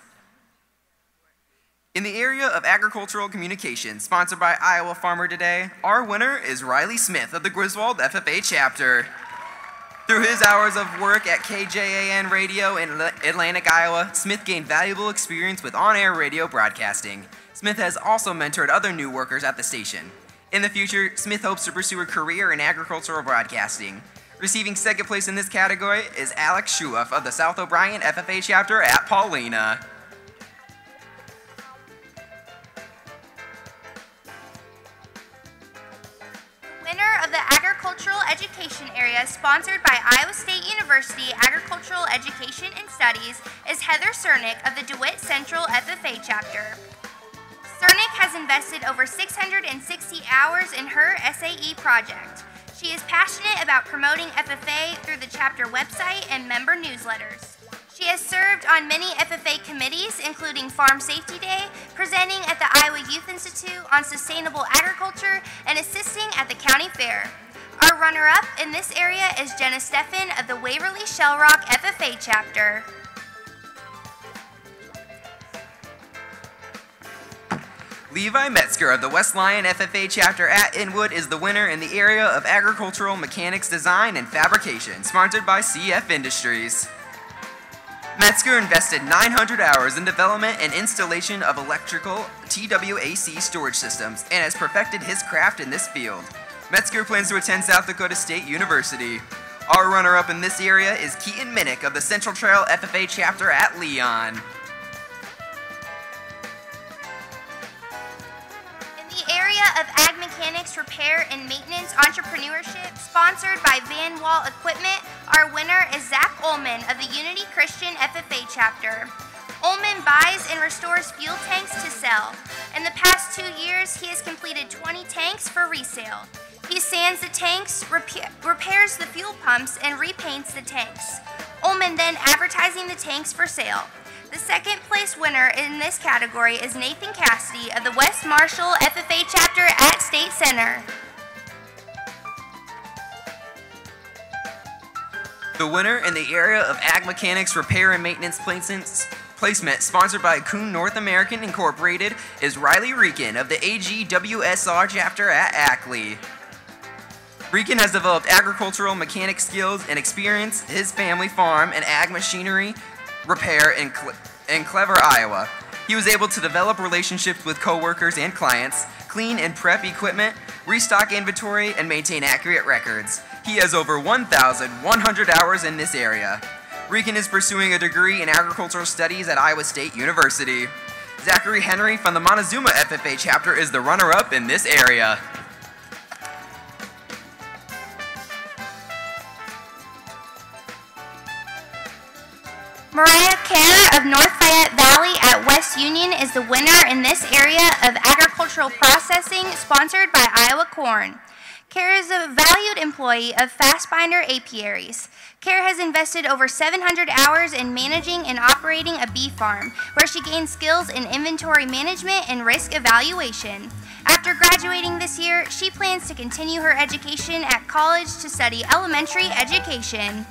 In the area of agricultural communication, sponsored by Iowa Farmer Today, our winner is Riley Smith of the Griswold FFA chapter. Through his hours of work at KJAN Radio in Atlantic, Iowa, Smith gained valuable experience with on-air radio broadcasting. Smith has also mentored other new workers at the station. In the future, Smith hopes to pursue a career in agricultural broadcasting. Receiving second place in this category is Alex Schuoff of the South O'Brien FFA chapter at Paulina. Winner of the Agricultural Education Area sponsored by Iowa State University Agricultural Education and Studies is Heather Cernick of the DeWitt Central FFA chapter. Cernick has invested over 660 hours in her SAE project. She is passionate about promoting FFA through the chapter website and member newsletters. She has served on many FFA committees, including Farm Safety Day, presenting at the Iowa Youth Institute on sustainable agriculture, and assisting at the county fair. Our runner-up in this area is Jenna Steffen of the Waverly Shell Rock FFA chapter. Levi Metzger of the West Lyon FFA chapter at Inwood is the winner in the area of agricultural mechanics design and fabrication, sponsored by CF Industries. Metzger invested 900 hours in development and installation of electrical TWAC storage systems and has perfected his craft in this field. Metzger plans to attend South Dakota State University. Our runner-up in this area is Keaton Minnick of the Central Trail FFA chapter at Leon. The area of Ag Mechanics Repair and Maintenance Entrepreneurship, sponsored by Van Wall Equipment, our winner is Zach Ullman of the Unity Christian FFA chapter. Ullman buys and restores fuel tanks to sell. In the past 2 years, he has completed 20 tanks for resale. He sands the tanks, repairs the fuel pumps, and repaints the tanks. Ullman then advertising the tanks for sale. The second place winner in this category is Nathan Cassidy of the West Marshall FFA chapter at State Center. The winner in the area of Ag Mechanics Repair and Maintenance Placement, sponsored by Kuhn North American Incorporated, is Riley Reekin of the AGWSR chapter at Ackley. Reekin has developed agricultural mechanic skills and experience his family farm and ag machinery repair in Clever, Iowa. He was able to develop relationships with coworkers and clients, clean and prep equipment, restock inventory, and maintain accurate records. He has over 1,100 hours in this area. Reekin is pursuing a degree in agricultural studies at Iowa State University. Zachary Henry from the Montezuma FFA chapter is the runner-up in this area. Mariah Kerr of North Fayette Valley at West Union is the winner in this area of agricultural processing, sponsored by Iowa Corn. Kerr is a valued employee of Fastbinder Apiaries. Kerr has invested over 700 hours in managing and operating a bee farm, where she gained skills in inventory management and risk evaluation. After graduating this year, she plans to continue her education at college to study elementary education.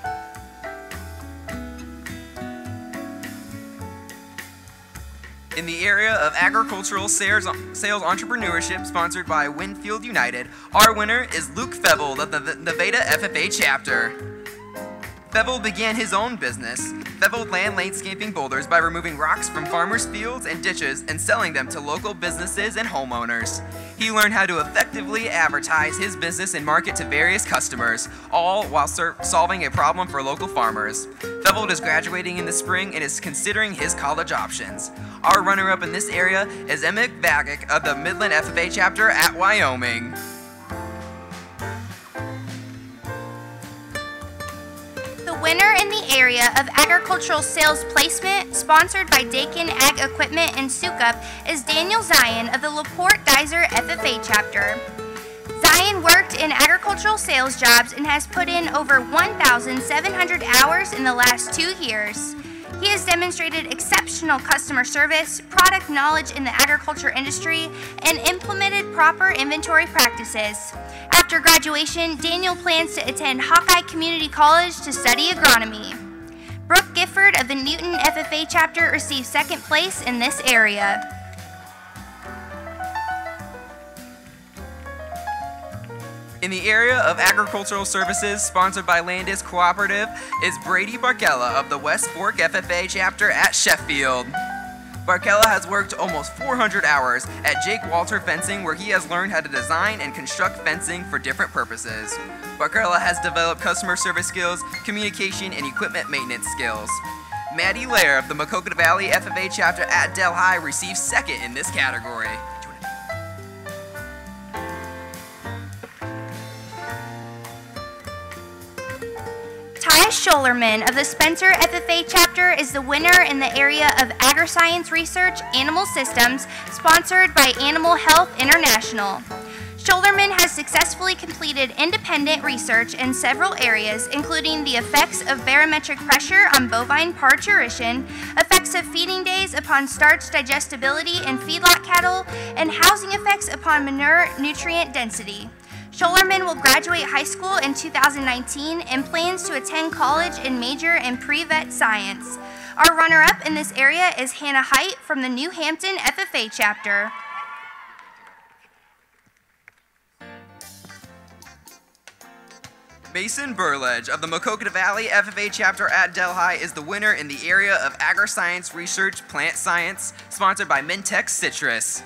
In the area of agricultural sales entrepreneurship, sponsored by Winfield United, our winner is Luke Feveld of the Nevada FFA chapter. Feveld began his own business, Feveld Land Landscaping Boulders, by removing rocks from farmers' fields and ditches and selling them to local businesses and homeowners. He learned how to effectively advertise his business and market to various customers, all while solving a problem for local farmers. Feveld is graduating in the spring and is considering his college options. Our runner-up in this area is Emmett Vagic of the Midland FFA chapter at Wyoming. in the area of agricultural sales placement, sponsored by Dakin Ag Equipment and Sukup, is Daniel Zion of the LaPorte Geyser FFA chapter. Zion worked in agricultural sales jobs and has put in over 1,700 hours in the last 2 years. He has demonstrated exceptional customer service, product knowledge in the agriculture industry, and implemented proper inventory practices. After graduation, Daniel plans to attend Hawkeye Community College to study agronomy. Brooke Gifford of the Newton FFA chapter received second place in this area. In the area of agricultural services sponsored by Landis Cooperative is Brady Barkella of the West Fork FFA chapter at Sheffield. Barkella has worked almost 400 hours at Jake Walter Fencing, where he has learned how to design and construct fencing for different purposes. Barkella has developed customer service skills, communication, and equipment maintenance skills. Maddie Lair of the Maquoketa Valley FFA chapter at Delhi received second in this category. Ty Scholerman of the Spencer FFA chapter is the winner in the area of Agriscience Research Animal Systems, sponsored by Animal Health International. Scholerman has successfully completed independent research in several areas, including the effects of barometric pressure on bovine parturition, effects of feeding days upon starch digestibility in feedlot cattle, and housing effects upon manure nutrient density. Scholerman will graduate high school in 2019 and plans to attend college and major in pre-vet science. Our runner-up in this area is Hannah Height from the New Hampton FFA chapter. Mason Burledge of the Maquoketa Valley FFA chapter at Delhi is the winner in the area of Agriscience Research Plant Science, sponsored by Mintex Citrus.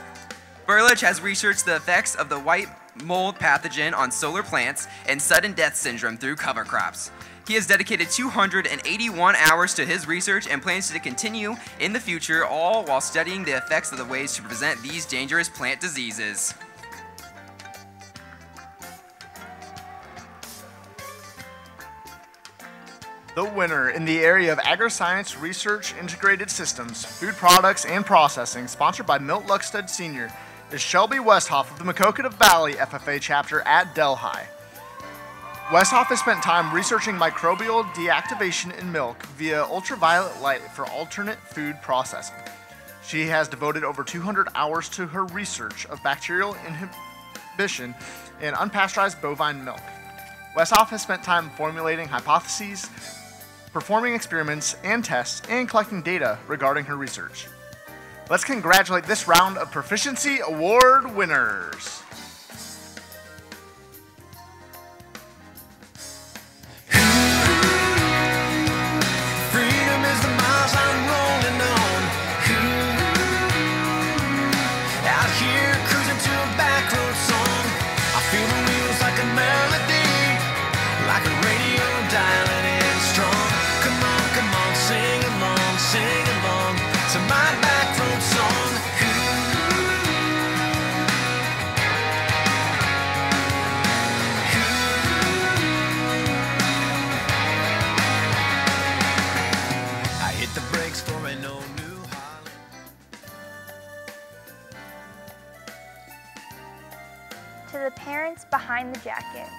Burledge has researched the effects of the white mold pathogen on solar plants and sudden death syndrome through cover crops. He has dedicated 281 hours to his research and plans to continue in the future, all while studying the effects of the ways to prevent these dangerous plant diseases. The winner in the area of Agriscience Research Integrated Systems, Food Products and Processing, sponsored by Milt Luckstead Sr., is Shelby Westhoff of the Maquoketa Valley FFA chapter at Delhi. Westhoff has spent time researching microbial deactivation in milk via ultraviolet light for alternate food processing. She has devoted over 200 hours to her research of bacterial inhibition in unpasteurized bovine milk. Westhoff has spent time formulating hypotheses, performing experiments and tests, and collecting data regarding her research. Let's congratulate this round of Proficiency Award winners. Freedom is the miles I'm rolling on. Out here cruising to a back road song. I feel the wheels like a melody, like a radio dialing in strong. Come on, sing along to my back road song. I hit the brakes for an old New Holland. To the parents behind the jacket.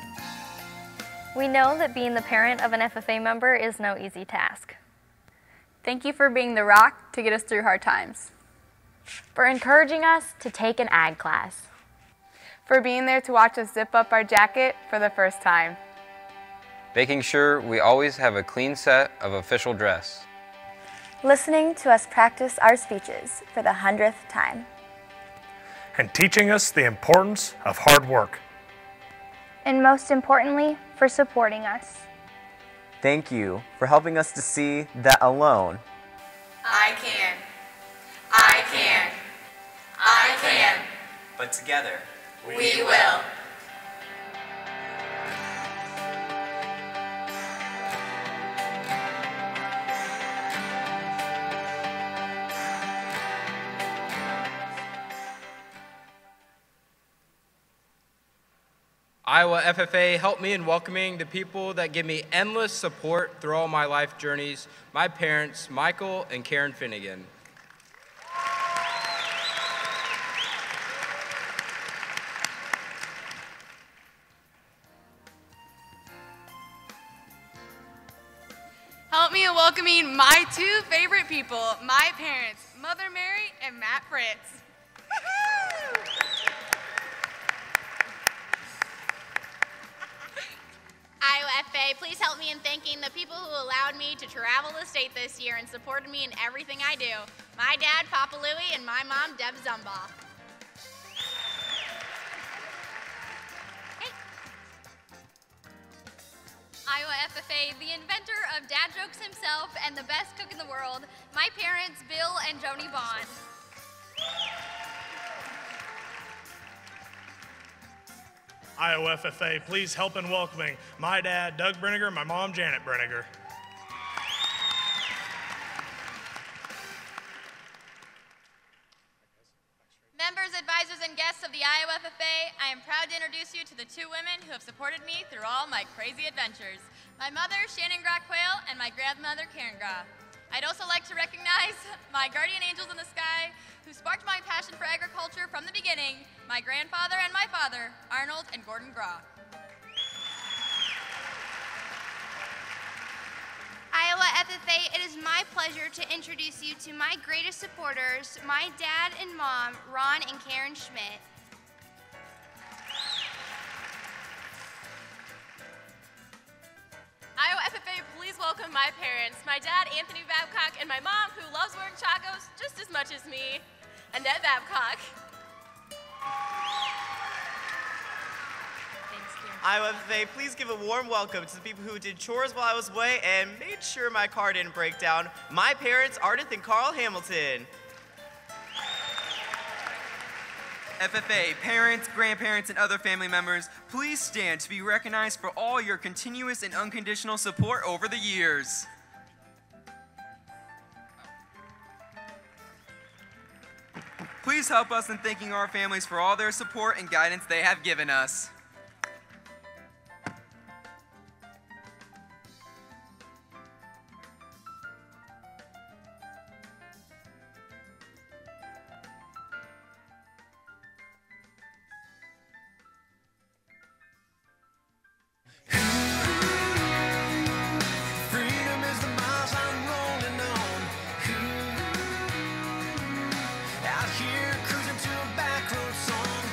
We know that being the parent of an FFA member is no easy task. Thank you for being the rock to get us through hard times. For encouraging us to take an ag class. For being there to watch us zip up our jacket for the first time. Making sure we always have a clean set of official dress. Listening to us practice our speeches for the 100th time. And teaching us the importance of hard work. And most importantly, for supporting us. Thank you for helping us to see that alone, I can. I can. I can. But together, We will. Iowa FFA helped me in welcoming the people that give me endless support through all my life journeys, my parents, Michael and Karen Finnegan. Help me in welcoming my two favorite people, my parents, Mother Mary and Matt Fritz. Iowa FFA, please help me in thanking the people who allowed me to travel the state this year and supported me in everything I do. My dad, Papa Louie, and my mom, Deb Zumbaugh. Iowa FFA, the inventor of dad jokes himself and the best cook in the world, my parents, Bill and Joni Bond. Iowa FFA, please help in welcoming my dad, Doug Brenniger, my mom, Janet Brenniger. Members, advisors, and guests of the Iowa FFA, I am proud to introduce you to the two women who have supported me through all my crazy adventures. My mother, Shannon Grau-Quayle, and my grandmother, Karen Grau. I'd also like to recognize my guardian angels in the sky who sparked my passion for agriculture from the beginning, my grandfather and my father, Arnold and Gordon Grau. Iowa FFA, it is my pleasure to introduce you to my greatest supporters, my dad and mom, Ron and Karen Schmidt. Iowa FFA, please welcome my parents, my dad, Anthony Babcock, and my mom, who loves wearing chacos just as much as me, Annette Babcock. Iowa FFA, please give a warm welcome to the people who did chores while I was away and made sure my car didn't break down. My parents, Ardith and Carl Hamilton. FFA, parents, grandparents, and other family members, please stand to be recognized for all your continuous and unconditional support over the years. Please help us in thanking our families for all their support and guidance they have given us. Freedom is the miles I'm rolling on. Out here cruising to a back road song.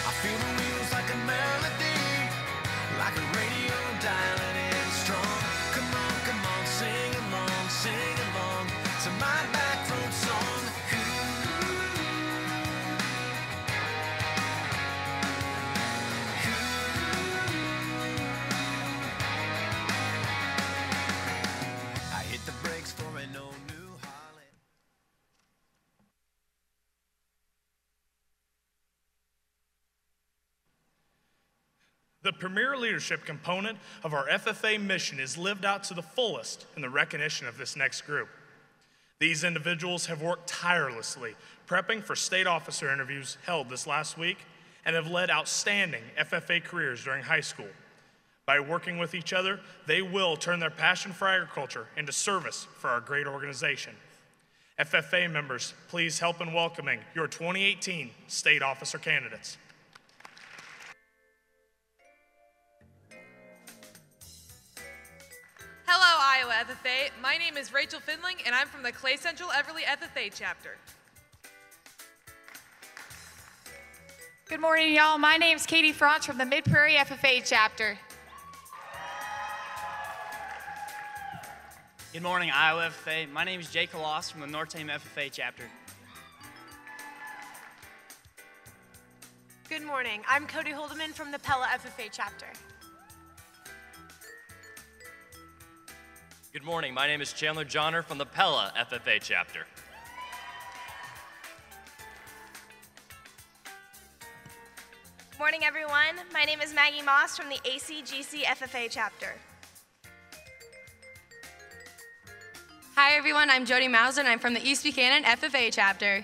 I feel the wheels like a melody, like a radio dialing in strong. Come on, sing along to my back road song. I hit the brakes for an old new Holland. The premier leadership component of our FFA mission is lived out to the fullest in the recognition of this next group. These individuals have worked tirelessly, prepping for state officer interviews held this last week, and have led outstanding FFA careers during high school. By working with each other, they will turn their passion for agriculture into service for our great organization. FFA members, please help in welcoming your 2018 state officer candidates. Hello, Iowa FFA. My name is Rachel Findling, and I'm from the Clay Central Everly FFA chapter. Good morning, y'all. My name's Katie Franch from the Mid-Prairie FFA chapter. Good morning, Iowa FFA. My name is Jake Loss from the North Tame FFA chapter. Good morning. I'm Cody Holdeman from the Pella FFA chapter. Good morning. My name is Chandler Johnner from the Pella FFA chapter. Morning, everyone. My name is Maggie Moss from the ACGC FFA chapter. Hi, everyone. I'm Jody Mauser, and I'm from the East Buchanan FFA chapter.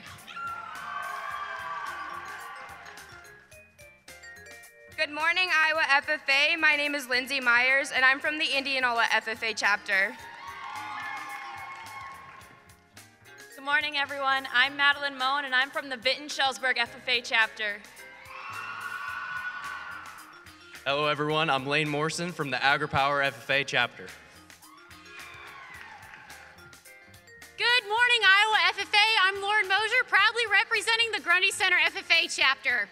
Good morning, Iowa FFA. My name is Lindsay Myers, and I'm from the Indianola FFA chapter. Good morning, everyone. I'm Madeline Moen, and I'm from the Vinton-Shellsburg FFA chapter. Hello, everyone. I'm Lane Morrison from the AgriPower FFA chapter. Good morning, Iowa FFA. I'm Lauren Mosier, proudly representing the Grundy Center FFA chapter.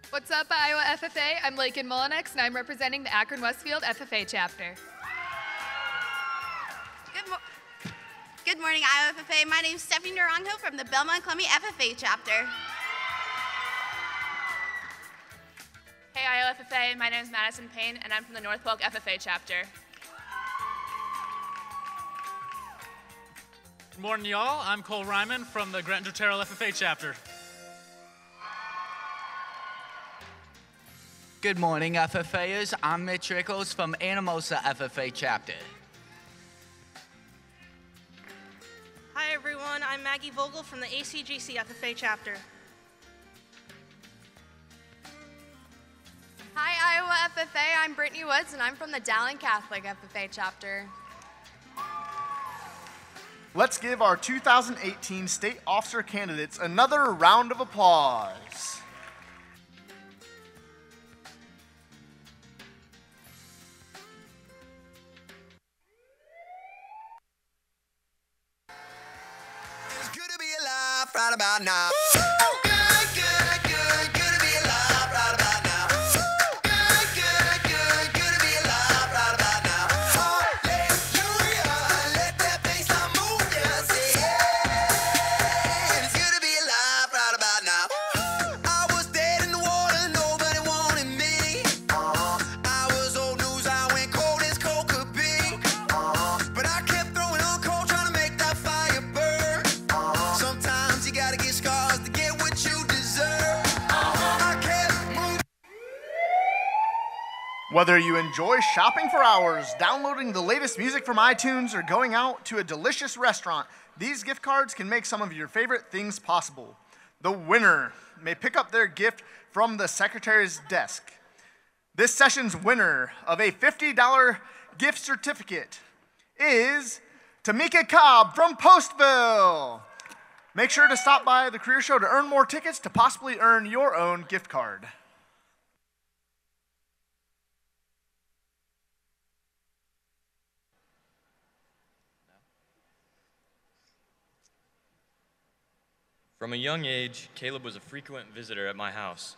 What's up, Iowa FFA? I'm Lakin Mullinex, and I'm representing the Akron-Westfield FFA chapter. Good morning, Iowa FFA. My name is Stephanie Naranjo from the Belmont-Columbia FFA chapter. Hey, Iowa FFA. My name is Madison Payne, and I'm from the Northwelk FFA chapter. Good morning, y'all. I'm Cole Ryman from the Grant-Terrell FFA chapter. Good morning, FFAers. I'm Mitch Rickles from Anamosa FFA chapter. Hi, everyone. I'm Maggie Vogel from the ACGC FFA chapter. Hi, Iowa FFA. I'm Brittany Woods, and I'm from the Dowling Catholic FFA chapter. Let's give our 2018 state officer candidates another round of applause. It's good to be alive right about now. Whether you enjoy shopping for hours, downloading the latest music from iTunes, or going out to a delicious restaurant, these gift cards can make some of your favorite things possible. The winner may pick up their gift from the secretary's desk. This session's winner of a $50 gift certificate is Tamika Cobb from Postville. Make sure to stop by the career show to earn more tickets to possibly earn your own gift card. From a young age, Caleb was a frequent visitor at my house.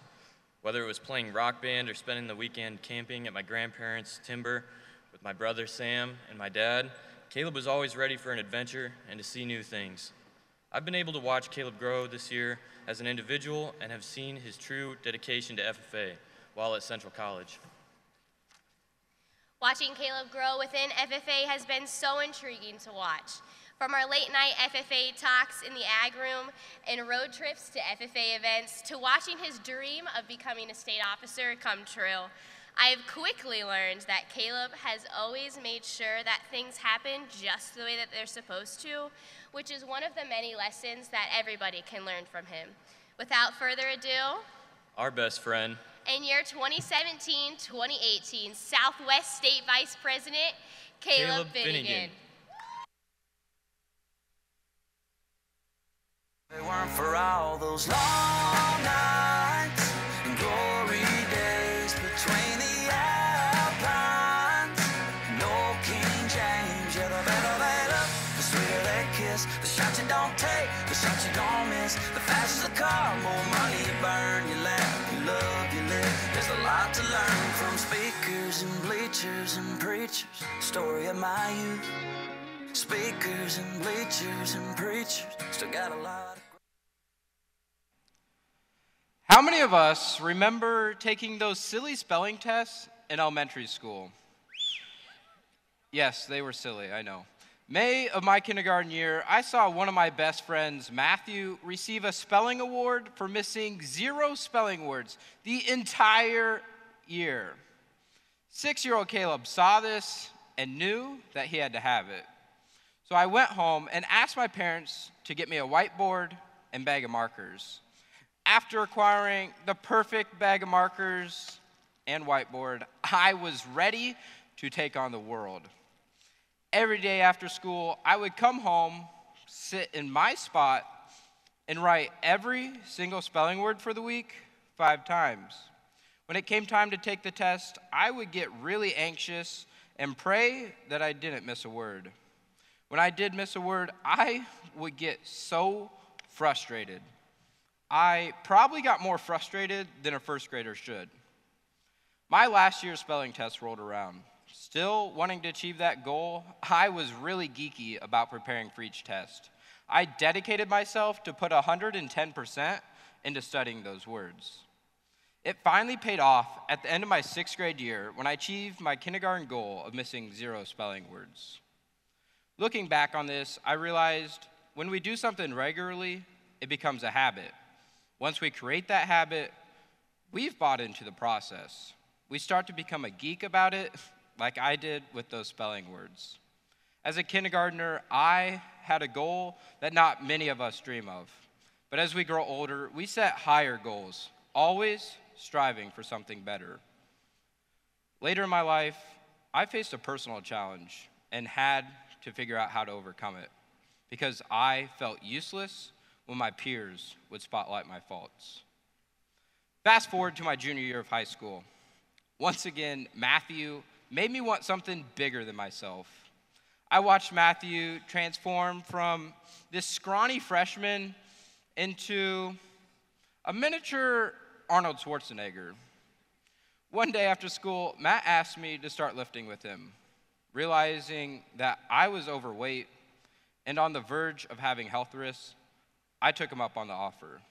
Whether it was playing rock band or spending the weekend camping at my grandparents' timber with my brother Sam and my dad, Caleb was always ready for an adventure and to see new things. I've been able to watch Caleb grow this year as an individual and have seen his true dedication to FFA while at Central College. Watching Caleb grow within FFA has been so intriguing to watch. From our late night FFA talks in the ag room and road trips to FFA events to watching his dream of becoming a state officer come true, I have quickly learned that Caleb has always made sure that things happen just the way that they're supposed to, which is one of the many lessons that everybody can learn from him. Without further ado, Our best friend, and your 2017-2018 Southwest State Vice President, Caleb Finnegan. They weren't for all those long nights and glory days between the Alpines. No King James, yeah, the better they look, the sweeter they kiss. The shots you don't take, the shots you don't miss. The faster the car, more money you burn. You laugh, you love, you live. There's a lot to learn from speakers and bleachers and preachers. Story of my youth. Speakers and bleachers and preachers. Still got a lot. How many of us remember taking those silly spelling tests in elementary school? Yes, they were silly, I know. May of my kindergarten year, I saw one of my best friends, Matthew, receive a spelling award for missing 0 spelling words the entire year. 6-year-old Caleb saw this and knew that he had to have it. So I went home and asked my parents to get me a whiteboard and bag of markers. After acquiring the perfect bag of markers and whiteboard, I was ready to take on the world. Every day after school, I would come home, sit in my spot, and write every single spelling word for the week 5 times. When it came time to take the test, I would get really anxious and pray that I didn't miss a word. When I did miss a word, I would get so frustrated. I probably got more frustrated than a first grader should. My last year's spelling test rolled around. Still wanting to achieve that goal, I was really geeky about preparing for each test. I dedicated myself to put 110% into studying those words. It finally paid off at the end of my 6th grade year when I achieved my kindergarten goal of missing 0 spelling words. Looking back on this, I realized when we do something regularly, it becomes a habit. Once we create that habit, we've bought into the process. We start to become a geek about it, like I did with those spelling words. As a kindergartner, I had a goal that not many of us dream of. But as we grow older, we set higher goals, always striving for something better. Later in my life, I faced a personal challenge and had to figure out how to overcome it because I felt useless when my peers would spotlight my faults. Fast forward to my junior year of high school. Once again, Matthew made me want something bigger than myself. I watched Matthew transform from this scrawny freshman into a miniature Arnold Schwarzenegger. One day after school, Matt asked me to start lifting with him. Realizing that I was overweight and on the verge of having health risks, I took him up on the offer.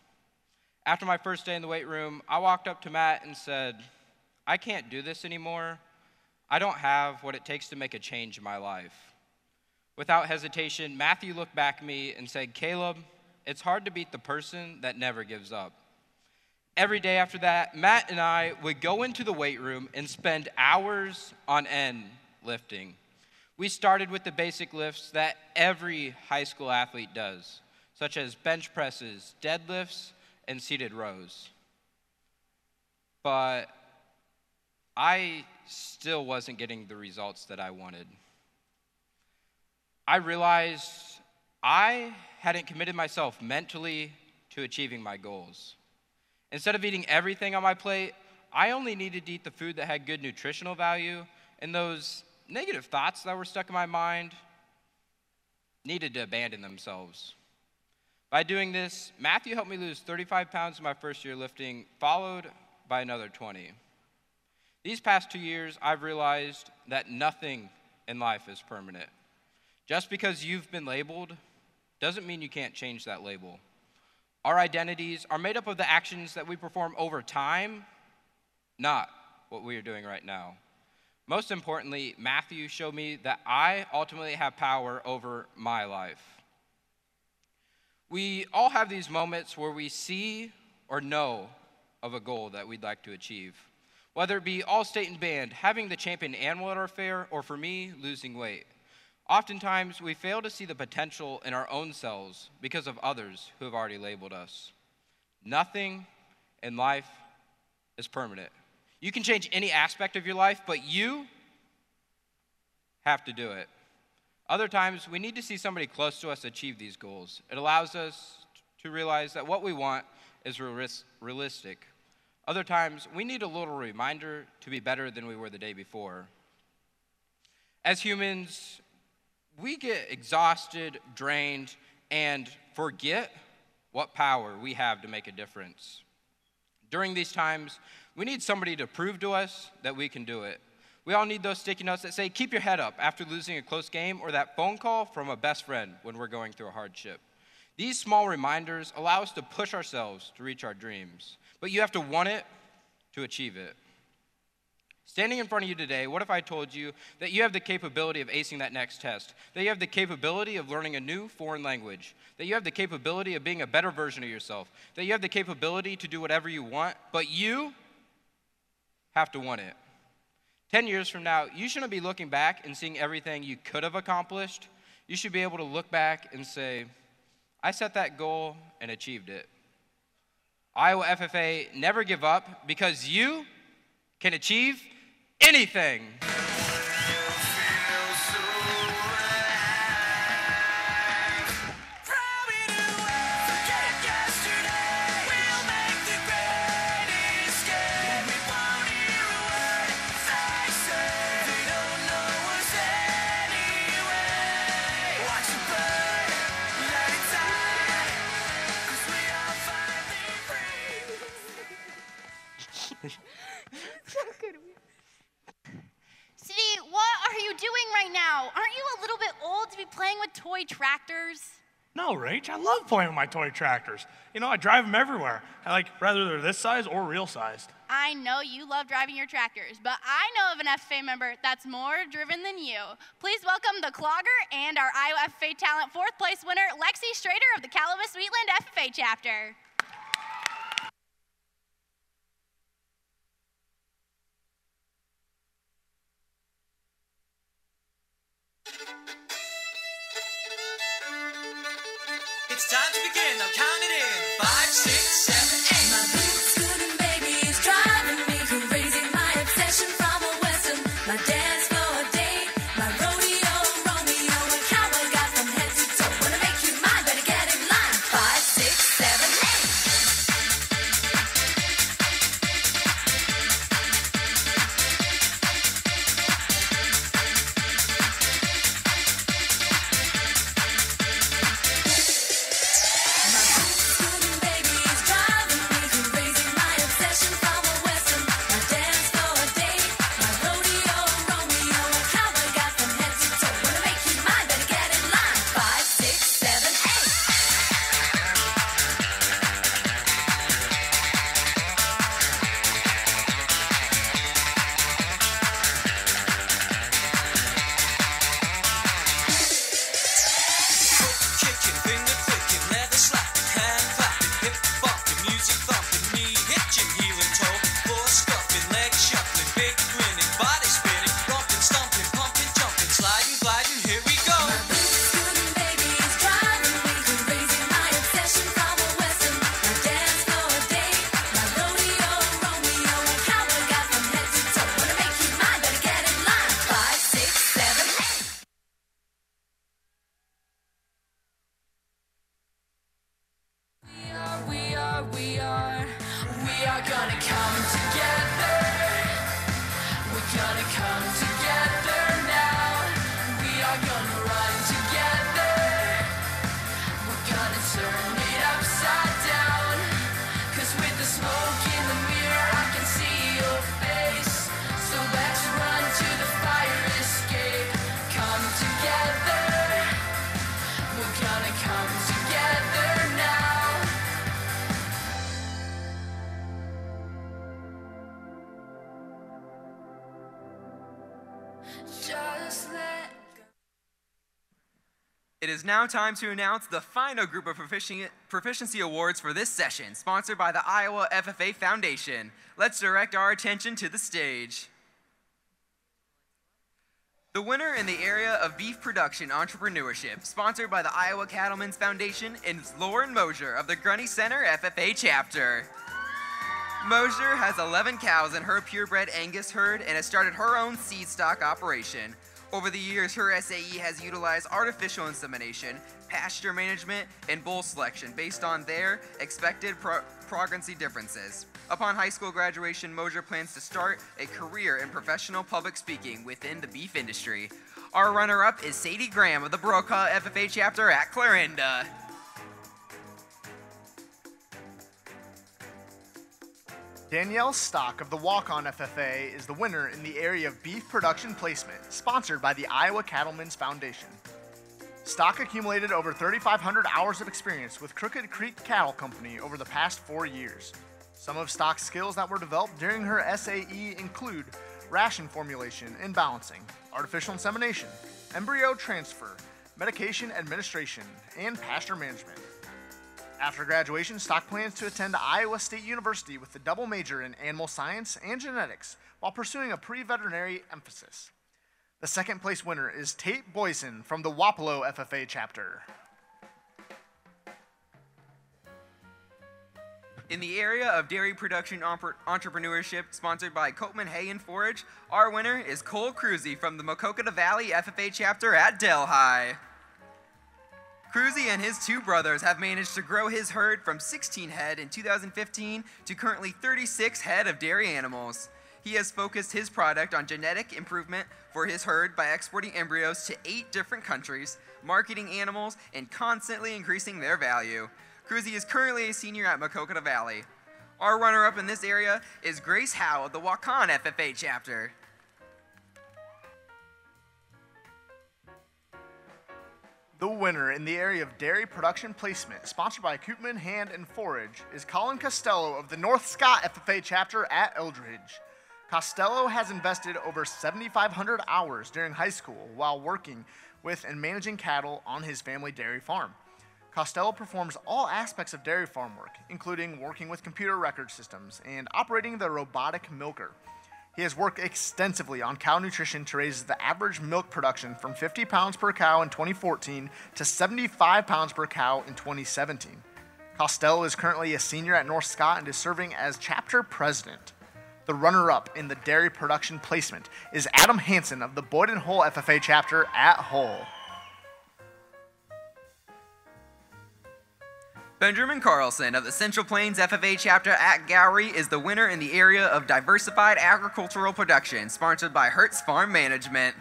After my first day in the weight room, I walked up to Matt and said, "I can't do this anymore. I don't have what it takes to make a change in my life." Without hesitation, Matthew looked back at me and said, "Caleb, it's hard to beat the person that never gives up." Every day after that, Matt and I would go into the weight room and spend hours on end lifting. We started with the basic lifts that every high school athlete does, such as bench presses, deadlifts, and seated rows. But I still wasn't getting the results that I wanted. I realized I hadn't committed myself mentally to achieving my goals. Instead of eating everything on my plate, I only needed to eat the food that had good nutritional value, and those negative thoughts that were stuck in my mind needed to abandon themselves. By doing this, Matthew helped me lose 35 pounds in my first year lifting, followed by another 20. These past 2 years, I've realized that nothing in life is permanent. Just because you've been labeled doesn't mean you can't change that label. Our identities are made up of the actions that we perform over time, not what we are doing right now. Most importantly, Matthew showed me that I ultimately have power over my life. We all have these moments where we see or know of a goal that we'd like to achieve. Whether it be all-state and band, having the champion animal at our fair, or for me, losing weight. Oftentimes, we fail to see the potential in our own selves because of others who have already labeled us. Nothing in life is permanent. You can change any aspect of your life, but you have to do it. Other times, we need to see somebody close to us achieve these goals. It allows us to realize that what we want is realistic. Other times, we need a little reminder to be better than we were the day before. As humans, we get exhausted, drained, and forget what power we have to make a difference. During these times, we need somebody to prove to us that we can do it. We all need those sticky notes that say, "Keep your head up" after losing a close game, or that phone call from a best friend when we're going through a hardship. These small reminders allow us to push ourselves to reach our dreams, but you have to want it to achieve it. Standing in front of you today, what if I told you that you have the capability of acing that next test, that you have the capability of learning a new foreign language, that you have the capability of being a better version of yourself, that you have the capability to do whatever you want, but you have to want it? 10 years from now, you shouldn't be looking back and seeing everything you could have accomplished. You should be able to look back and say, "I set that goal and achieved it." Iowa FFA, never give up, because you can achieve anything. Sidi, what are you doing right now? Aren't you a little bit old to be playing with toy tractors? No, Rach, I love playing with my toy tractors. You know, I drive them everywhere. Whether they're this size or real sized. I know you love driving your tractors, but I know of an FFA member that's more driven than you. Please welcome the Clogger and our Iowa FFA Talent 4th place winner, Lexi Strader of the Calamus Wheatland FFA chapter. It's time to begin, now count it in. 5, 6, 7, 8. My boots good and baby is driving me crazy. My obsession from a western, my dance floor date, my rodeo, Romeo, and cowboy got from head to toe. Wanna make you mine, better get in line. 5, 6, 7, It is now time to announce the final group of Proficiency Awards for this session, sponsored by the Iowa FFA Foundation. Let's direct our attention to the stage. The winner in the area of beef production entrepreneurship, sponsored by the Iowa Cattlemen's Foundation, is Lauren Mosier of the Grundy Center FFA chapter. Mosier has 11 cows in her purebred Angus herd and has started her own seed stock operation. Over the years, her SAE has utilized artificial insemination, pasture management, and bull selection based on their expected pregnancy differences. Upon high school graduation, Mosier plans to start a career in professional public speaking within the beef industry. Our runner-up is Sadie Graham of the Brokaw FFA chapter at Clarinda. Danielle Stock of the Walk-On FFA is the winner in the area of beef production placement, sponsored by the Iowa Cattlemen's Foundation. Stock accumulated over 3,500 hours of experience with Crooked Creek Cattle Company over the past 4 years. Some of Stock's skills that were developed during her SAE include ration formulation and balancing, artificial insemination, embryo transfer, medication administration, and pasture management. After graduation, Stock plans to attend Iowa State University with a double major in animal science and genetics while pursuing a pre-veterinary emphasis. The second place winner is Tate Boyson from the Wapello FFA chapter. In the area of dairy production entrepreneurship, sponsored by Copeman Hay and Forage, our winner is Cole Cruzy from the Maquoketa Valley FFA chapter at Delhi. Cruzy and his two brothers have managed to grow his herd from 16 head in 2015 to currently 36 head of dairy animals. He has focused his product on genetic improvement for his herd by exporting embryos to 8 different countries, marketing animals, and constantly increasing their value. Cruzy is currently a senior at Maquoketa Valley. Our runner-up in this area is Grace Howe of the Wakan FFA chapter. The winner in the area of dairy production placement, sponsored by Koopman Hand and Forage, is Colin Costello of the North Scott FFA chapter at Eldridge. Costello has invested over 7,500 hours during high school while working with and managing cattle on his family dairy farm. Costello performs all aspects of dairy farm work, including working with computer record systems and operating the robotic milker. He has worked extensively on cow nutrition to raise the average milk production from 50 pounds per cow in 2014 to 75 pounds per cow in 2017. Costello is currently a senior at North Scott and is serving as chapter president. The runner-up in the dairy production placement is Adam Hansen of the Boyden Hull FFA chapter at Hull. Benjamin Carlson of the Central Plains FFA chapter at Gowrie is the winner in the area of diversified agricultural production, sponsored by Hertz Farm Management.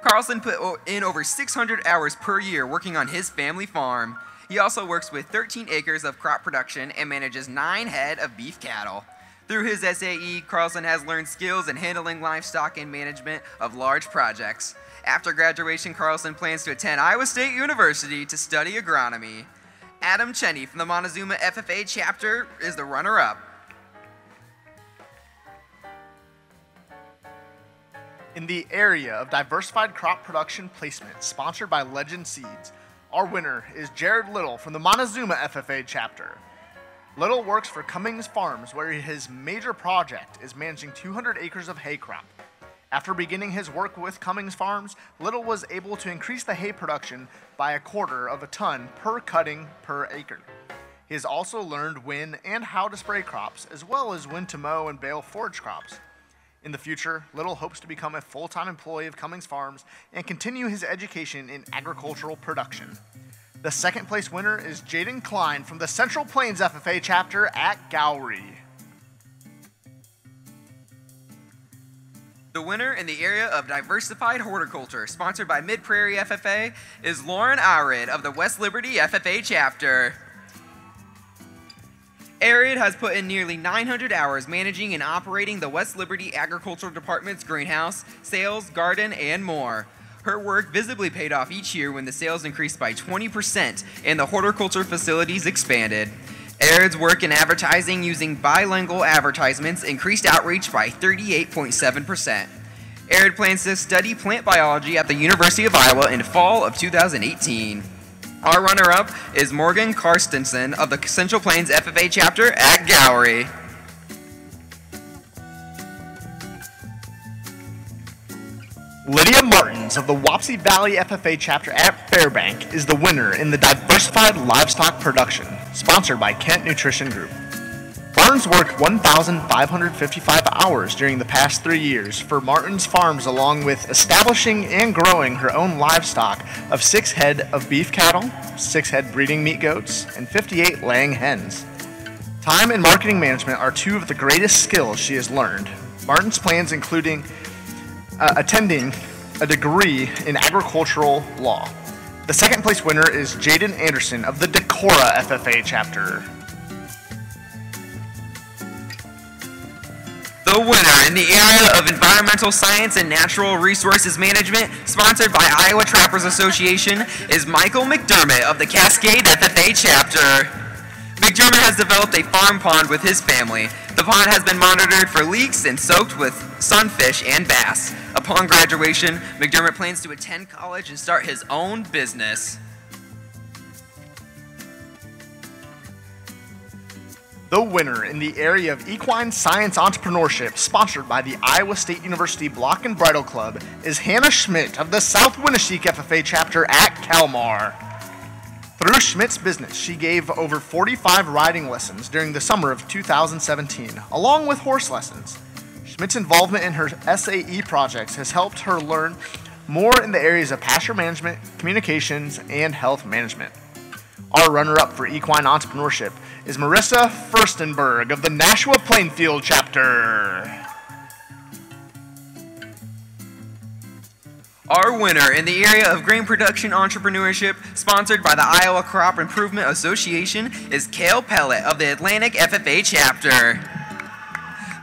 Carlson put in over 600 hours per year working on his family farm. He also works with 13 acres of crop production and manages 9 head of beef cattle. Through his SAE, Carlson has learned skills in handling livestock and management of large projects. After graduation, Carlson plans to attend Iowa State University to study agronomy. Adam Cheney from the Montezuma FFA chapter is the runner-up. In the area of diversified crop production placement, sponsored by Legend Seeds, our winner is Jared Little from the Montezuma FFA chapter. Little works for Cummings Farms, where his major project is managing 200 acres of hay crop. After beginning his work with Cummings Farms, Little was able to increase the hay production by 1/4 of a ton per cutting per acre. He has also learned when and how to spray crops, as well as when to mow and bale forage crops. In the future, Little hopes to become a full-time employee of Cummings Farms and continue his education in agricultural production. The second place winner is Jaden Klein from the Central Plains FFA chapter at Gowrie. The winner in the area of diversified horticulture, sponsored by Mid-Prairie FFA, is Lauren Arid of the West Liberty FFA chapter. Arid has put in nearly 900 hours managing and operating the West Liberty Agricultural Department's greenhouse, sales, garden, and more. Her work visibly paid off each year when the sales increased by 20% and the horticulture facilities expanded. Arid's work in advertising using bilingual advertisements increased outreach by 38.7%. Arid plans to study plant biology at the University of Iowa in fall of 2018. Our runner-up is Morgan Karstensen of the Central Plains FFA chapter at Gowrie. Lydia Martins of the Wapsie Valley FFA chapter at Fairbank is the winner in the diversified livestock production, sponsored by Kent Nutrition Group. Martins worked 1,555 hours during the past 3 years for Martins Farms, along with establishing and growing her own livestock of 6 head of beef cattle, 6 head breeding meat goats, and 58 laying hens. Time and marketing management are 2 of the greatest skills she has learned. Martins plans including attending a degree in agricultural law. The second place winner is Jaden Anderson of the Decorah FFA chapter. The winner in the area of environmental science and natural resources management, sponsored by Iowa Trappers Association, is Michael McDermott of the Cascade FFA chapter. McDermott has developed a farm pond with his family. The pond has been monitored for leaks and soaked with sunfish and bass. Upon graduation, McDermott plans to attend college and start his own business. The winner in the area of equine science entrepreneurship, sponsored by the Iowa State University Block and Bridle Club, is Hannah Schmidt of the South Winneshiek FFA chapter at Kalmar. Through Schmidt's business, she gave over 45 riding lessons during the summer of 2017, along with horse lessons. Schmidt's involvement in her SAE projects has helped her learn more in the areas of pasture management, communications, and health management. Our runner-up for equine entrepreneurship is Marissa Furstenberg of the Nashua Plainfield chapter. Our winner in the area of grain production entrepreneurship, sponsored by the Iowa Crop Improvement Association, is Kale Pellet of the Atlantic FFA chapter.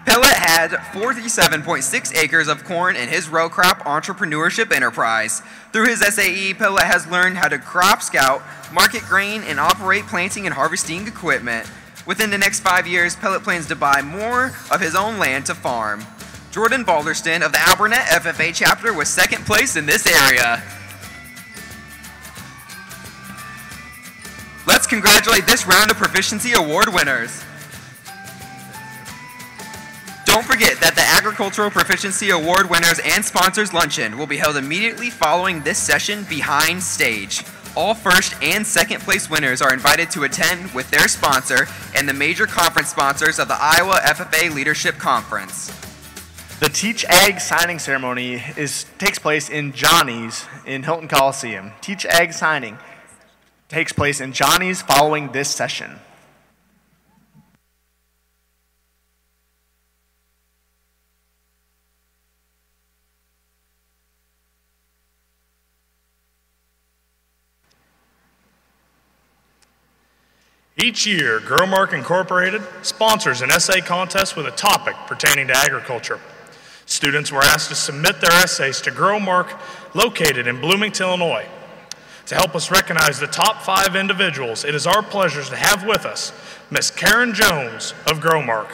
Pellet had 47.6 acres of corn in his row crop entrepreneurship enterprise. Through his SAE, Pellet has learned how to crop scout, market grain, and operate planting and harvesting equipment. Within the next 5 years, Pellet plans to buy more of his own land to farm. Jordan Balderston of the Alburnett FFA chapter was second place in this area. Let's congratulate this round of Proficiency Award winners. Don't forget that the Agricultural Proficiency Award winners and sponsors luncheon will be held immediately following this session behind stage. All first and second place winners are invited to attend with their sponsor and the major conference sponsors of the Iowa FFA Leadership Conference. The Teach Ag signing ceremony takes place in Johnny's in Hilton Coliseum. Teach Ag signing takes place in Johnny's following this session. Each year, GROWMARK Incorporated sponsors an essay contest with a topic pertaining to agriculture. Students were asked to submit their essays to GROWMARK, located in Bloomington, Illinois. To help us recognize the top 5 individuals, it is our pleasure to have with us Miss Karen Jones of GROWMARK.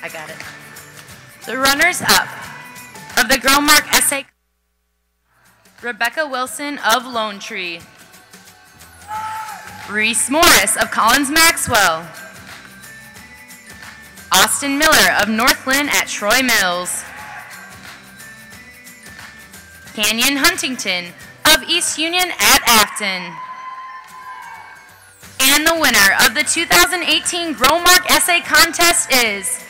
I got it. The runners-up of the GROWMARK essay: Rebecca Wilson of Lone Tree, Reese Morris of Collins Maxwell, Austin Miller of Northland at Troy Mills, Canyon Huntington of East Union at Afton. And the winner of the 2018 GROWMARK Essay Contest is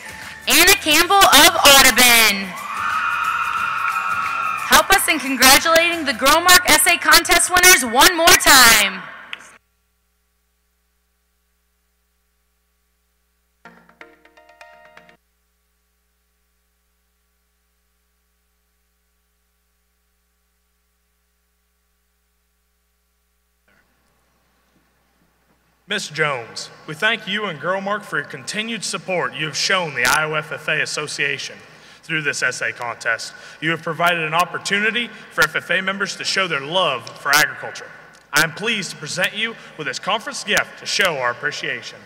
Anna Campbell of Audubon. Help us in congratulating the GROWMARK Essay Contest winners one more time. Ms. Jones, we thank you and GROWMARK for your continued support you have shown the Iowa FFA Association through this essay contest. You have provided an opportunity for FFA members to show their love for agriculture. I am pleased to present you with this conference gift to show our appreciation.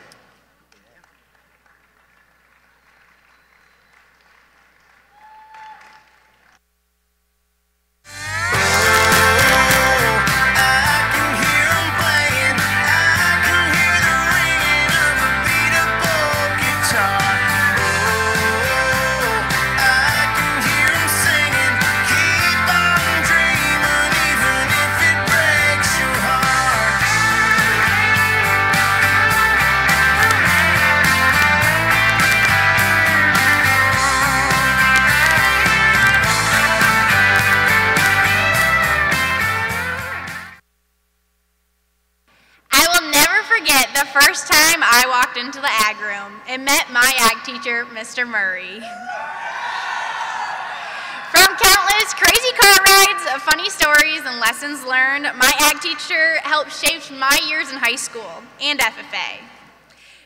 First time I walked into the ag room and met my ag teacher, Mr. Murray. From countless crazy car rides, funny stories, and lessons learned, my ag teacher helped shape my years in high school and FFA.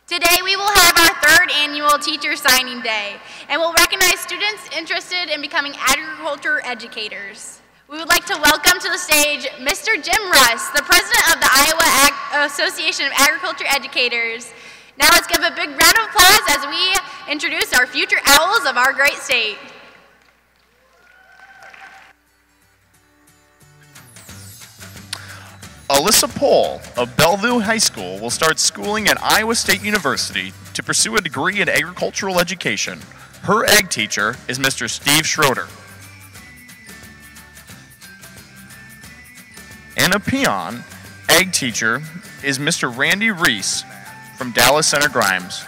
Today we will have our 3rd annual Teacher Signing Day, and we'll recognize students interested in becoming agriculture educators. We would like to welcome to the stage Mr. Jim Russ, the president of the Iowa Association of Agriculture Educators. Now let's give a big round of applause as we introduce our future owls of our great state. Alyssa Pohl of Bellevue High School will start schooling at Iowa State University to pursue a degree in agricultural education. Her ag teacher is Mr. Steve Schroeder. In a peon, ag teacher is Mr. Randy Reese from Dallas Center Grimes.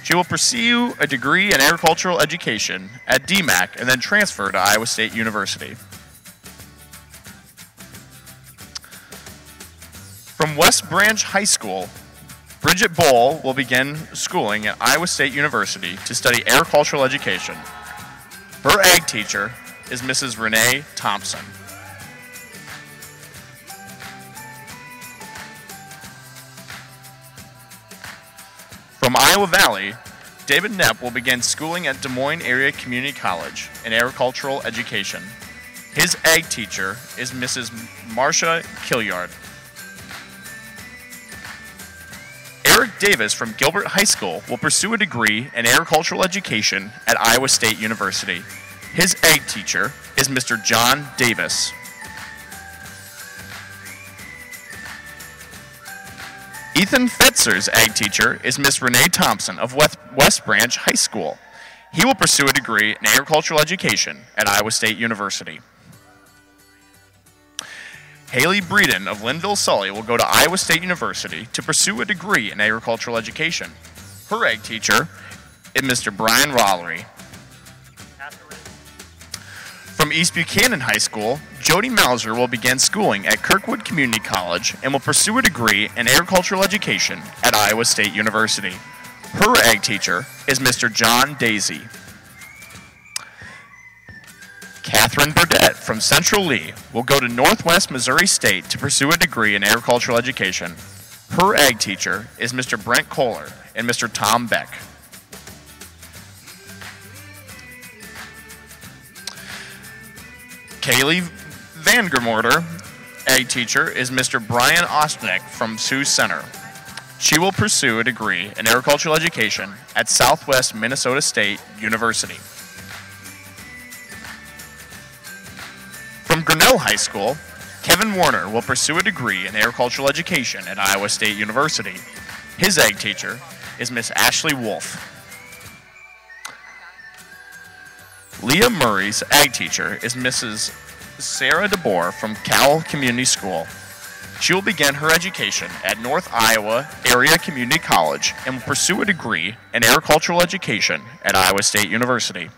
She will pursue a degree in agricultural education at DMAC and then transfer to Iowa State University. From West Branch High School, Bridget Bowl will begin schooling at Iowa State University to study agricultural education. Her ag teacher is Mrs. Renee Thompson. From Iowa Valley, David Knepp will begin schooling at Des Moines Area Community College in agricultural education. His ag teacher is Mrs. Marcia Killiard. Eric Davis from Gilbert High School will pursue a degree in agricultural education at Iowa State University. His ag teacher is Mr. John Davis. Ethan Fetzer's ag teacher is Miss Renee Thompson of West Branch High School. He will pursue a degree in agricultural education at Iowa State University. Haley Breeden of Linville Sully will go to Iowa State University to pursue a degree in agricultural education. Her ag teacher is Mr. Brian Rollery. From East Buchanan High School, Jody Mauser will begin schooling at Kirkwood Community College and will pursue a degree in agricultural education at Iowa State University. Her ag teacher is Mr. John Daisy. Catherine Burdett from Central Lee will go to Northwest Missouri State to pursue a degree in agricultural education. Her ag teacher is Mr. Brent Kohler and Mr. Tom Beck. Kaylee Vangermorter, ag teacher, is Mr. Brian Ostnick from Sioux Center. She will pursue a degree in agricultural education at Southwest Minnesota State University. From Grinnell High School, Kevin Warner will pursue a degree in agricultural education at Iowa State University. His ag teacher is Miss Ashley Wolf. Leah Murray's ag teacher is Mrs. Sarah DeBoer from Cowell Community School. She will begin her education at North Iowa Area Community College and will pursue a degree in agricultural education at Iowa State University.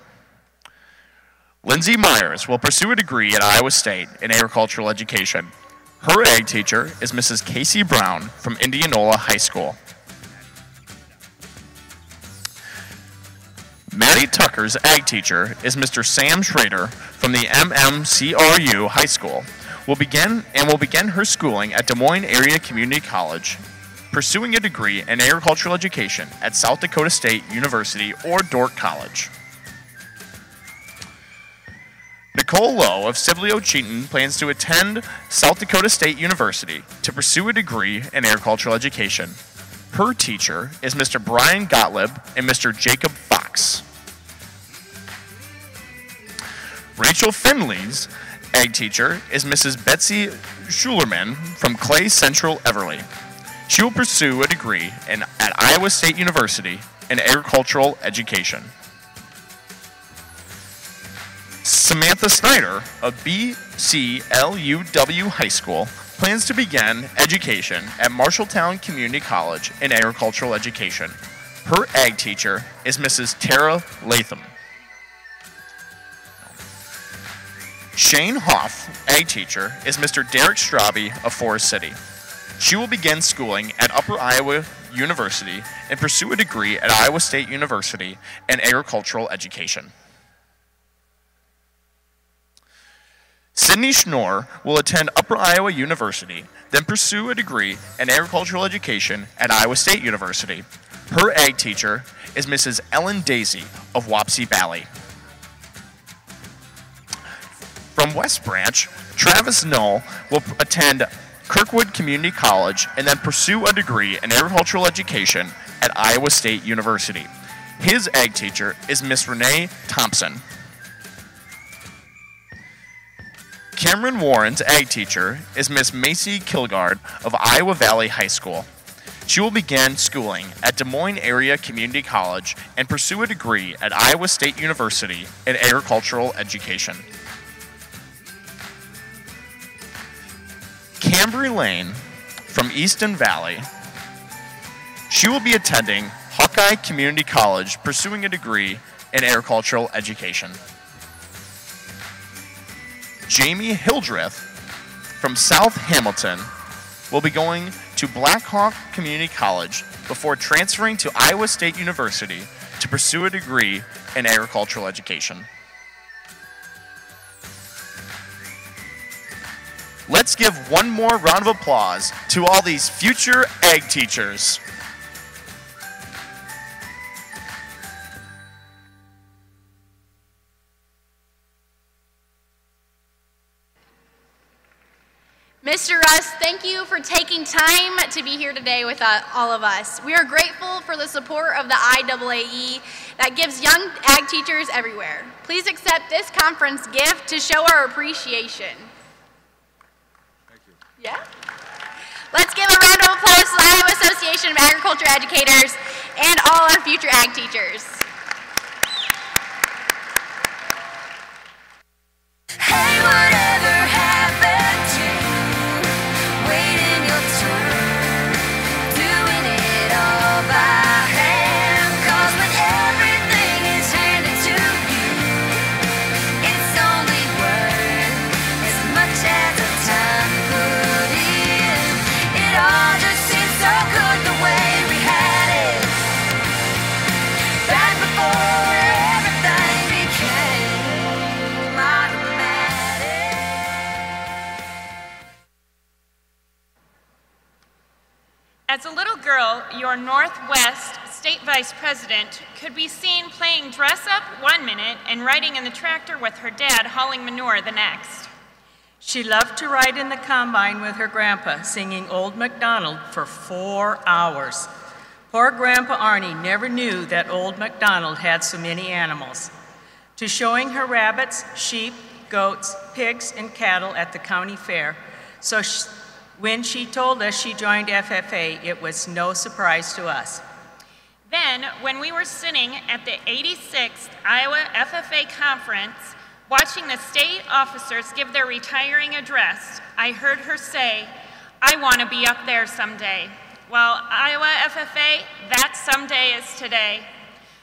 Lindsay Myers will pursue a degree at Iowa State in agricultural education. Her ag teacher is Mrs. Casey Brown from Indianola High School. Maddie Tucker's ag teacher is Mr. Sam Schrader from the MMCRU High School. Will begin her schooling at Des Moines Area Community College, pursuing a degree in agricultural education at South Dakota State University or Dordt College. Nicole Lowe of Sibley Cheaton plans to attend South Dakota State University to pursue a degree in agricultural education. Her teacher is Mr. Brian Gottlieb and Mr. Jacob Fox. Rachel Finley's ag teacher is Mrs. Betsy Schulerman from Clay Central Everly. She will pursue a degree at Iowa State University in agricultural education. Samantha Snyder of BCLUW High School plans to begin education at Marshalltown Community College in agricultural education. Her ag teacher is Mrs. Tara Latham. Shane Hoff, ag teacher, is Mr. Derek Straube of Forest City. She will begin schooling at Upper Iowa University and pursue a degree at Iowa State University in agricultural education. Sydney Schnorr will attend Upper Iowa University, then pursue a degree in agricultural education at Iowa State University. Her ag teacher is Mrs. Ellen Daisy of Wapsie Valley. From West Branch, Travis Knoll will attend Kirkwood Community College and then pursue a degree in agricultural education at Iowa State University. His ag teacher is Miss Renee Thompson. Cameron Warren's ag teacher is Miss Macy Kilgard of Iowa Valley High School. She will begin schooling at Des Moines Area Community College and pursue a degree at Iowa State University in agricultural education. Cranberry Lane from Easton Valley. She will be attending Hawkeye Community College, pursuing a degree in agricultural education. Jamie Hildreth from South Hamilton will be going to Black Hawk Community College before transferring to Iowa State University to pursue a degree in agricultural education. Let's give one more round of applause to all these future ag teachers. Mr. Russ, thank you for taking time to be here today with all of us. We are grateful for the support of the IAAE that gives young ag teachers everywhere. Please accept this conference gift to show our appreciation. Thank you. Yeah? Let's give a round of applause to the Iowa Association of Agriculture Educators and all our future ag teachers. Hey, whatever happened to waiting your turn, doing it all by hand? 'Cause when everything is handed to you, it's only worth as much as the time you put in. It all just seems so good the way we had it back before everything became automatic. As a little girl, your Northwest State Vice President could be seen playing dress-up one minute and riding in the tractor with her dad hauling manure the next. She loved to ride in the combine with her grandpa, singing Old MacDonald for 4 hours. Poor Grandpa Arnie never knew that Old MacDonald had so many animals. To showing her rabbits, sheep, goats, pigs, and cattle at the county fair. So when she told us she joined FFA, it was no surprise to us. Then, when we were sitting at the 86th Iowa FFA conference, watching the state officers give their retiring address, I heard her say, "I want to be up there someday." Well, Iowa FFA, that someday is today.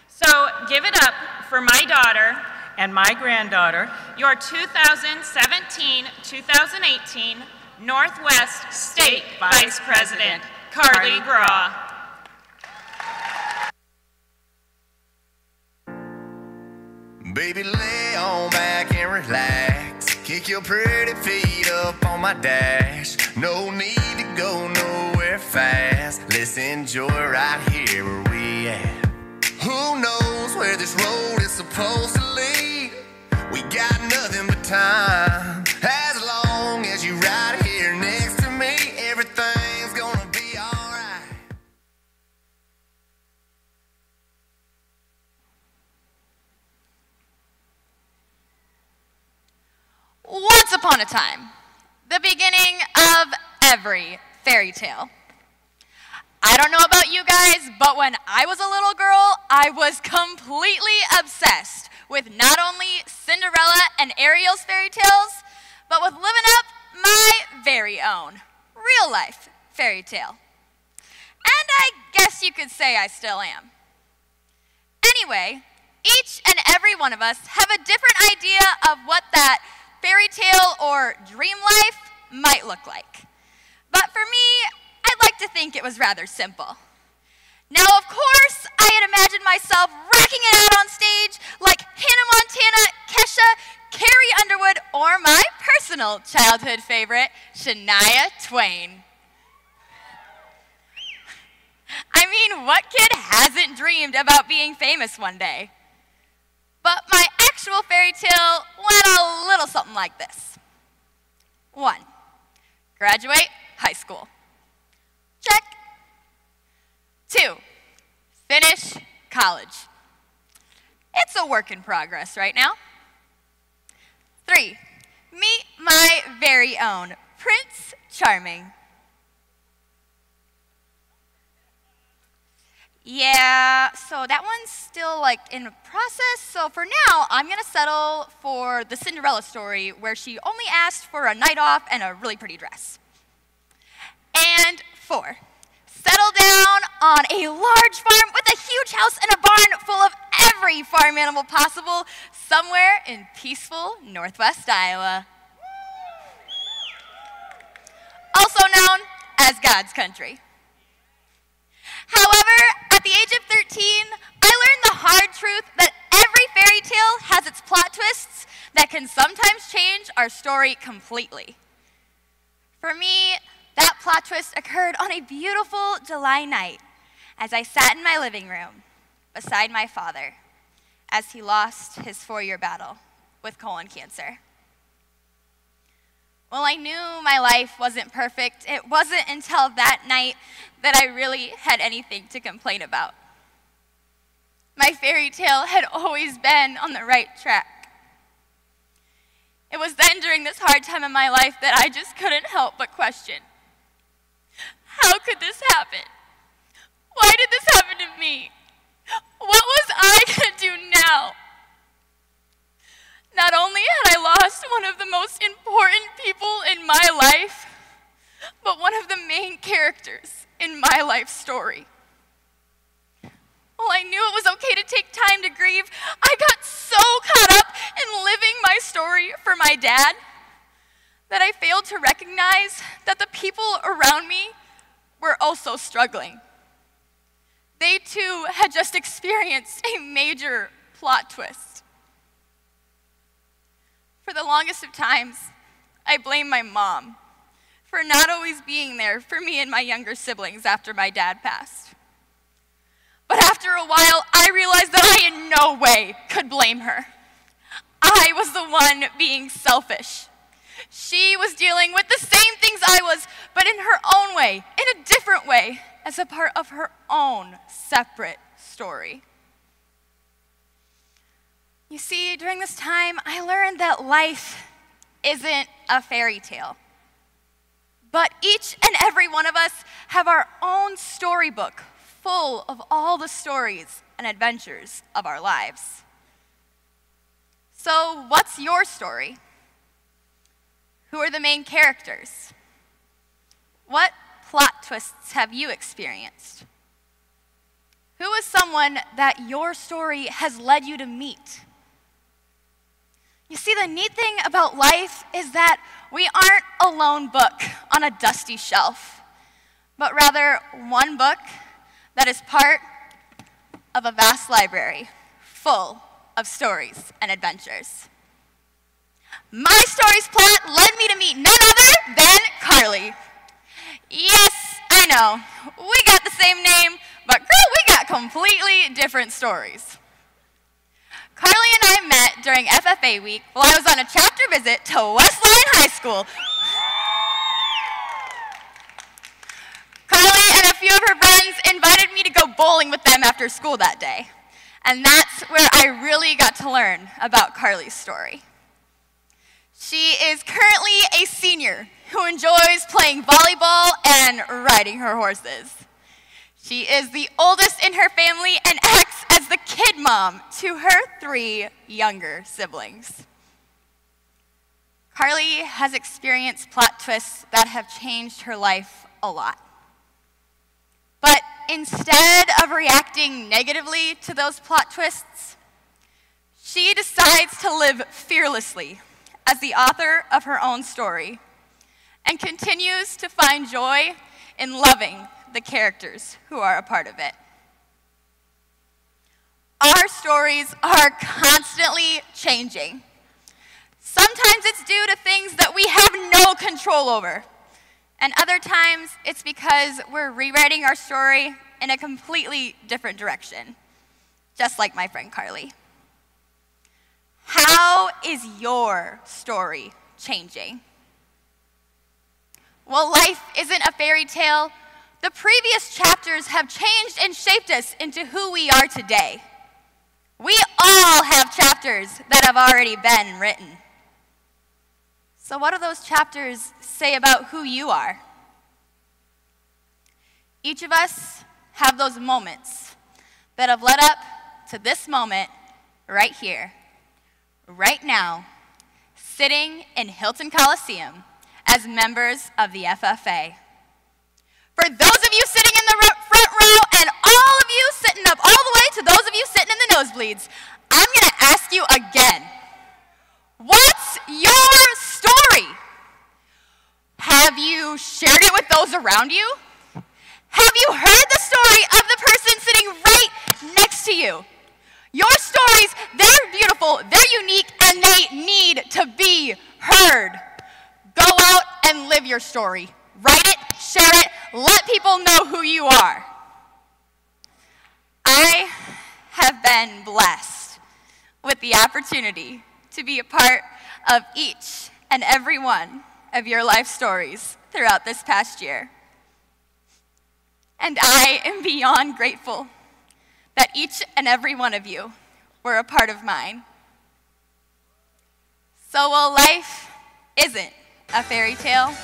So give it up for my daughter and my granddaughter, your 2017-2018 Northwest State Vice President, Carli Grau. Baby, lay on back and relax. Kick your pretty feet up on my dash. No need to go nowhere fast. Let's enjoy right here where we at. Who knows where this road is supposed to lead? We got nothing but time. As long as you right here next to me, everything's gonna be alright. Once upon a time, the beginning of every fairy tale. I don't know about you guys, but when I was a little girl, I was completely obsessed with not only Cinderella and Ariel's fairy tales, but with living up my very own real-life fairy tale. And I guess you could say I still am. Anyway, each and every one of us have a different idea of what that fairy tale or dream life might look like. But for me, I'd like to think it was rather simple. Now, of course, I had imagined myself rocking it out on stage like Hannah Montana, Kesha, Carrie Underwood, or my personal childhood favorite, Shania Twain. I mean, what kid hasn't dreamed about being famous one day? But my actual fairy tale went a little something like this. 1, graduate high school. Check. 2, finish college. It's a work in progress right now. 3, meet my very own Prince Charming. Yeah, so that one's still like in process, so for now I'm gonna settle for the Cinderella story where she only asked for a night off and a really pretty dress. And 4, settle down on a large farm with a huge house and a barn full of every farm animal possible somewhere in peaceful Northwest Iowa. Also known as God's country. However, at the age of 13, I learned the hard truth that every fairy tale has its plot twists that can sometimes change our story completely. For me, that plot twist occurred on a beautiful July night as I sat in my living room beside my father as he lost his 4-year battle with colon cancer. Well, I knew my life wasn't perfect. It wasn't until that night that I really had anything to complain about. My fairy tale had always been on the right track. It was then during this hard time in my life that I just couldn't help but question, how could this happen? Why did this happen to me? What was I going to do now? Not only had I lost one of the most important people in my life, but one of the main characters in my life story. While I knew it was okay to take time to grieve, I got so caught up in living my story for my dad that I failed to recognize that the people around me were also struggling. They too had just experienced a major plot twist. For the longest of times, I blamed my mom for not always being there for me and my younger siblings after my dad passed. But after a while, I realized that I in no way could blame her. I was the one being selfish. She was dealing with the same things I was, but in her own way, in a different way, as a part of her own separate story. You see, during this time, I learned that life isn't a fairy tale. But each and every one of us have our own storybook full of all the stories and adventures of our lives. So, what's your story? Who are the main characters? What plot twists have you experienced? Who is someone that your story has led you to meet? You see, the neat thing about life is that we aren't a lone book on a dusty shelf, but rather one book that is part of a vast library full of stories and adventures. My story's plot led me to meet none other than Carli. Yes, I know, we got the same name, but girl, we got completely different stories. Carli and I met during FFA week while I was on a chapter visit to Westline High School. Carli and a few of her friends invited me to go bowling with them after school that day. And that's where I really got to learn about Carli's story. She is currently a senior who enjoys playing volleyball and riding her horses. She is the oldest in her family and acts as the kid mom to her 3 younger siblings. Carli has experienced plot twists that have changed her life a lot. But instead of reacting negatively to those plot twists, she decides to live fearlessly as the author of her own story and continues to find joy in loving the characters who are a part of it. Our stories are constantly changing. Sometimes it's due to things that we have no control over, and other times it's because we're rewriting our story in a completely different direction, just like my friend Carli. How is your story changing? Well, life isn't a fairy tale. The previous chapters have changed and shaped us into who we are today. We all have chapters that have already been written. So what do those chapters say about who you are? Each of us have those moments that have led up to this moment right here, right now, sitting in Hilton Coliseum as members of the FFA. For those of you sitting in the front row and all of you sitting up all the way to those of you sitting in the nosebleeds, I'm going to ask you again. What's your story? Have you shared it with those around you? Have you heard the story of the person sitting right next to you? Your stories, they're beautiful, they're unique, and they need to be heard. Go out and live your story. Write it, share it, let people know who you are. I have been blessed with the opportunity to be a part of each and every one of your life stories throughout this past year. And I am beyond grateful that each and every one of you were a part of mine. So while life isn't a fairy tale,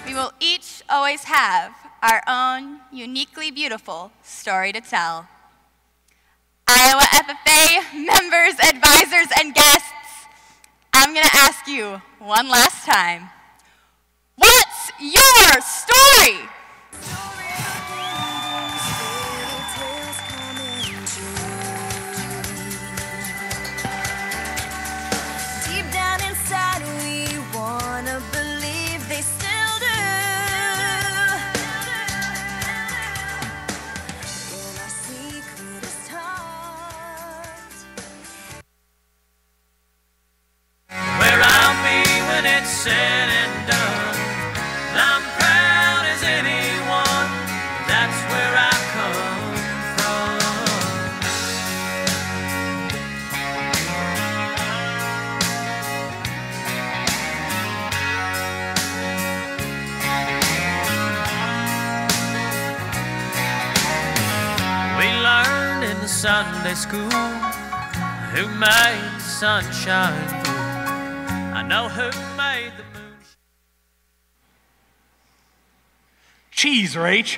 we will each always have our own uniquely beautiful story to tell. Iowa FFA members, advisors, and guests, I'm going to ask you one last time. What's your story? Deep down inside, we wanna believe they still do. In our secretest heart. Where I'll be when it's said and done. I'm proud as anyone. That's where I come from. We learned in the Sunday school who made the sunshine blue. I know who made the moon. Jeez, Rach.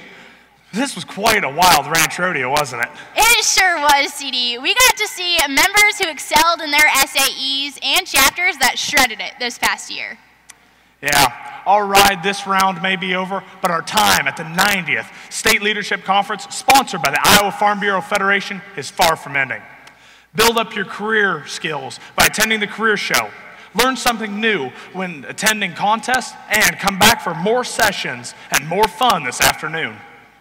This was quite a wild ranch rodeo, wasn't it? It sure was, CD. We got to see members who excelled in their SAEs and chapters that shredded it this past year. Yeah, our ride this round may be over, but our time at the 90th State Leadership Conference, sponsored by the Iowa Farm Bureau Federation, is far from ending. Build up your career skills by attending the career show. Learn something new when attending contests, and come back for more sessions and more fun this afternoon.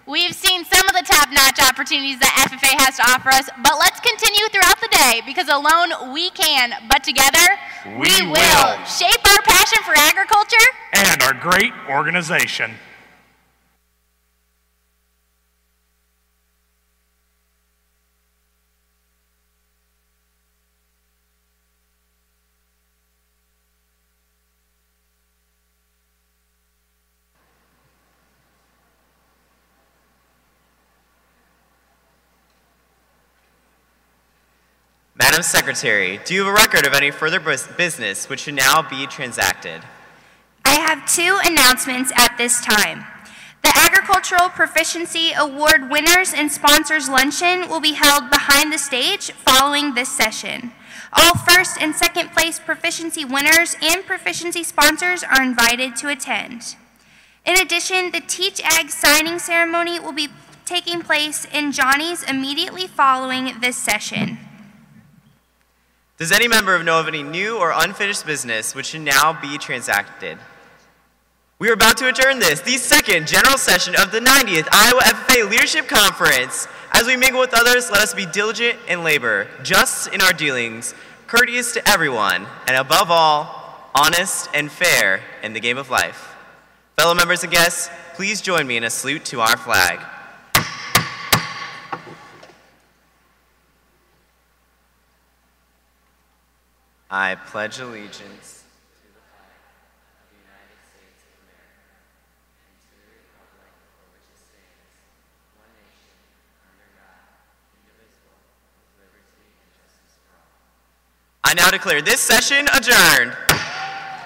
We've seen some of the top-notch opportunities that FFA has to offer us, but let's continue throughout the day, because alone we can, but together we will shape our passion for agriculture and our great organization. Madam Secretary, do you have a record of any further business which should now be transacted? I have two announcements at this time. The Agricultural Proficiency Award winners and sponsors luncheon will be held behind the stage following this session. All first and second place proficiency winners and proficiency sponsors are invited to attend. In addition, the Teach Ag signing ceremony will be taking place in Johnny's immediately following this session. Does any member know of any new or unfinished business which should now be transacted? We are about to adjourn the second general session of the 90th Iowa FFA Leadership Conference. As we mingle with others, let us be diligent in labor, just in our dealings, courteous to everyone, and above all, honest and fair in the game of life. Fellow members and guests, please join me in a salute to our flag. I pledge allegiance to the flag of the United States of America and to the republic for which it stands, one nation, under God, indivisible, with liberty and justice for all. I now declare this session adjourned.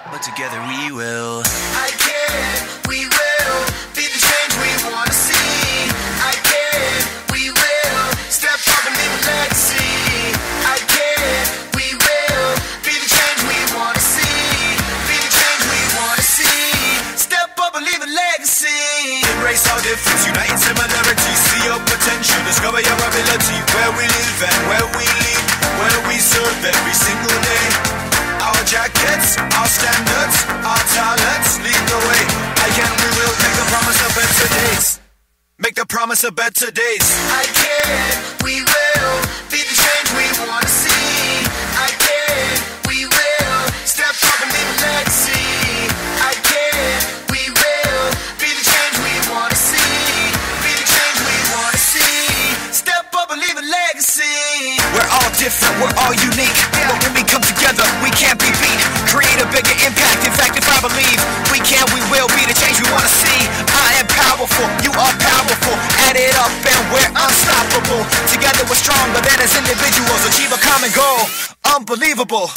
But together we will. I can, we will be the change we want to see. I can, we will step up and leave a legacy. I can, we will be the change we want to see. Be the change we want to see. Step up and leave a legacy. Embrace all Discover your ability, where we live and where we lead, where we serve every single day. Our jackets, our standards, our talents lead the way. I can, we will make the promise of better days. Make the promise of better days. I can, we will be the change we want to see. I can, we will step up and leave a legacy. I can, we will be the change we want to see. Be the change we want to see. Step up and leave a legacy. We're all different, we're all unique. But when we come together, we can't be beat. Create a bigger impact. In fact, if I believe we can, we will be the change we want to see. I am powerful, you are powerful. Add it up and we're unstoppable. Together we're stronger than as individuals. Achieve a common goal. Unbelievable.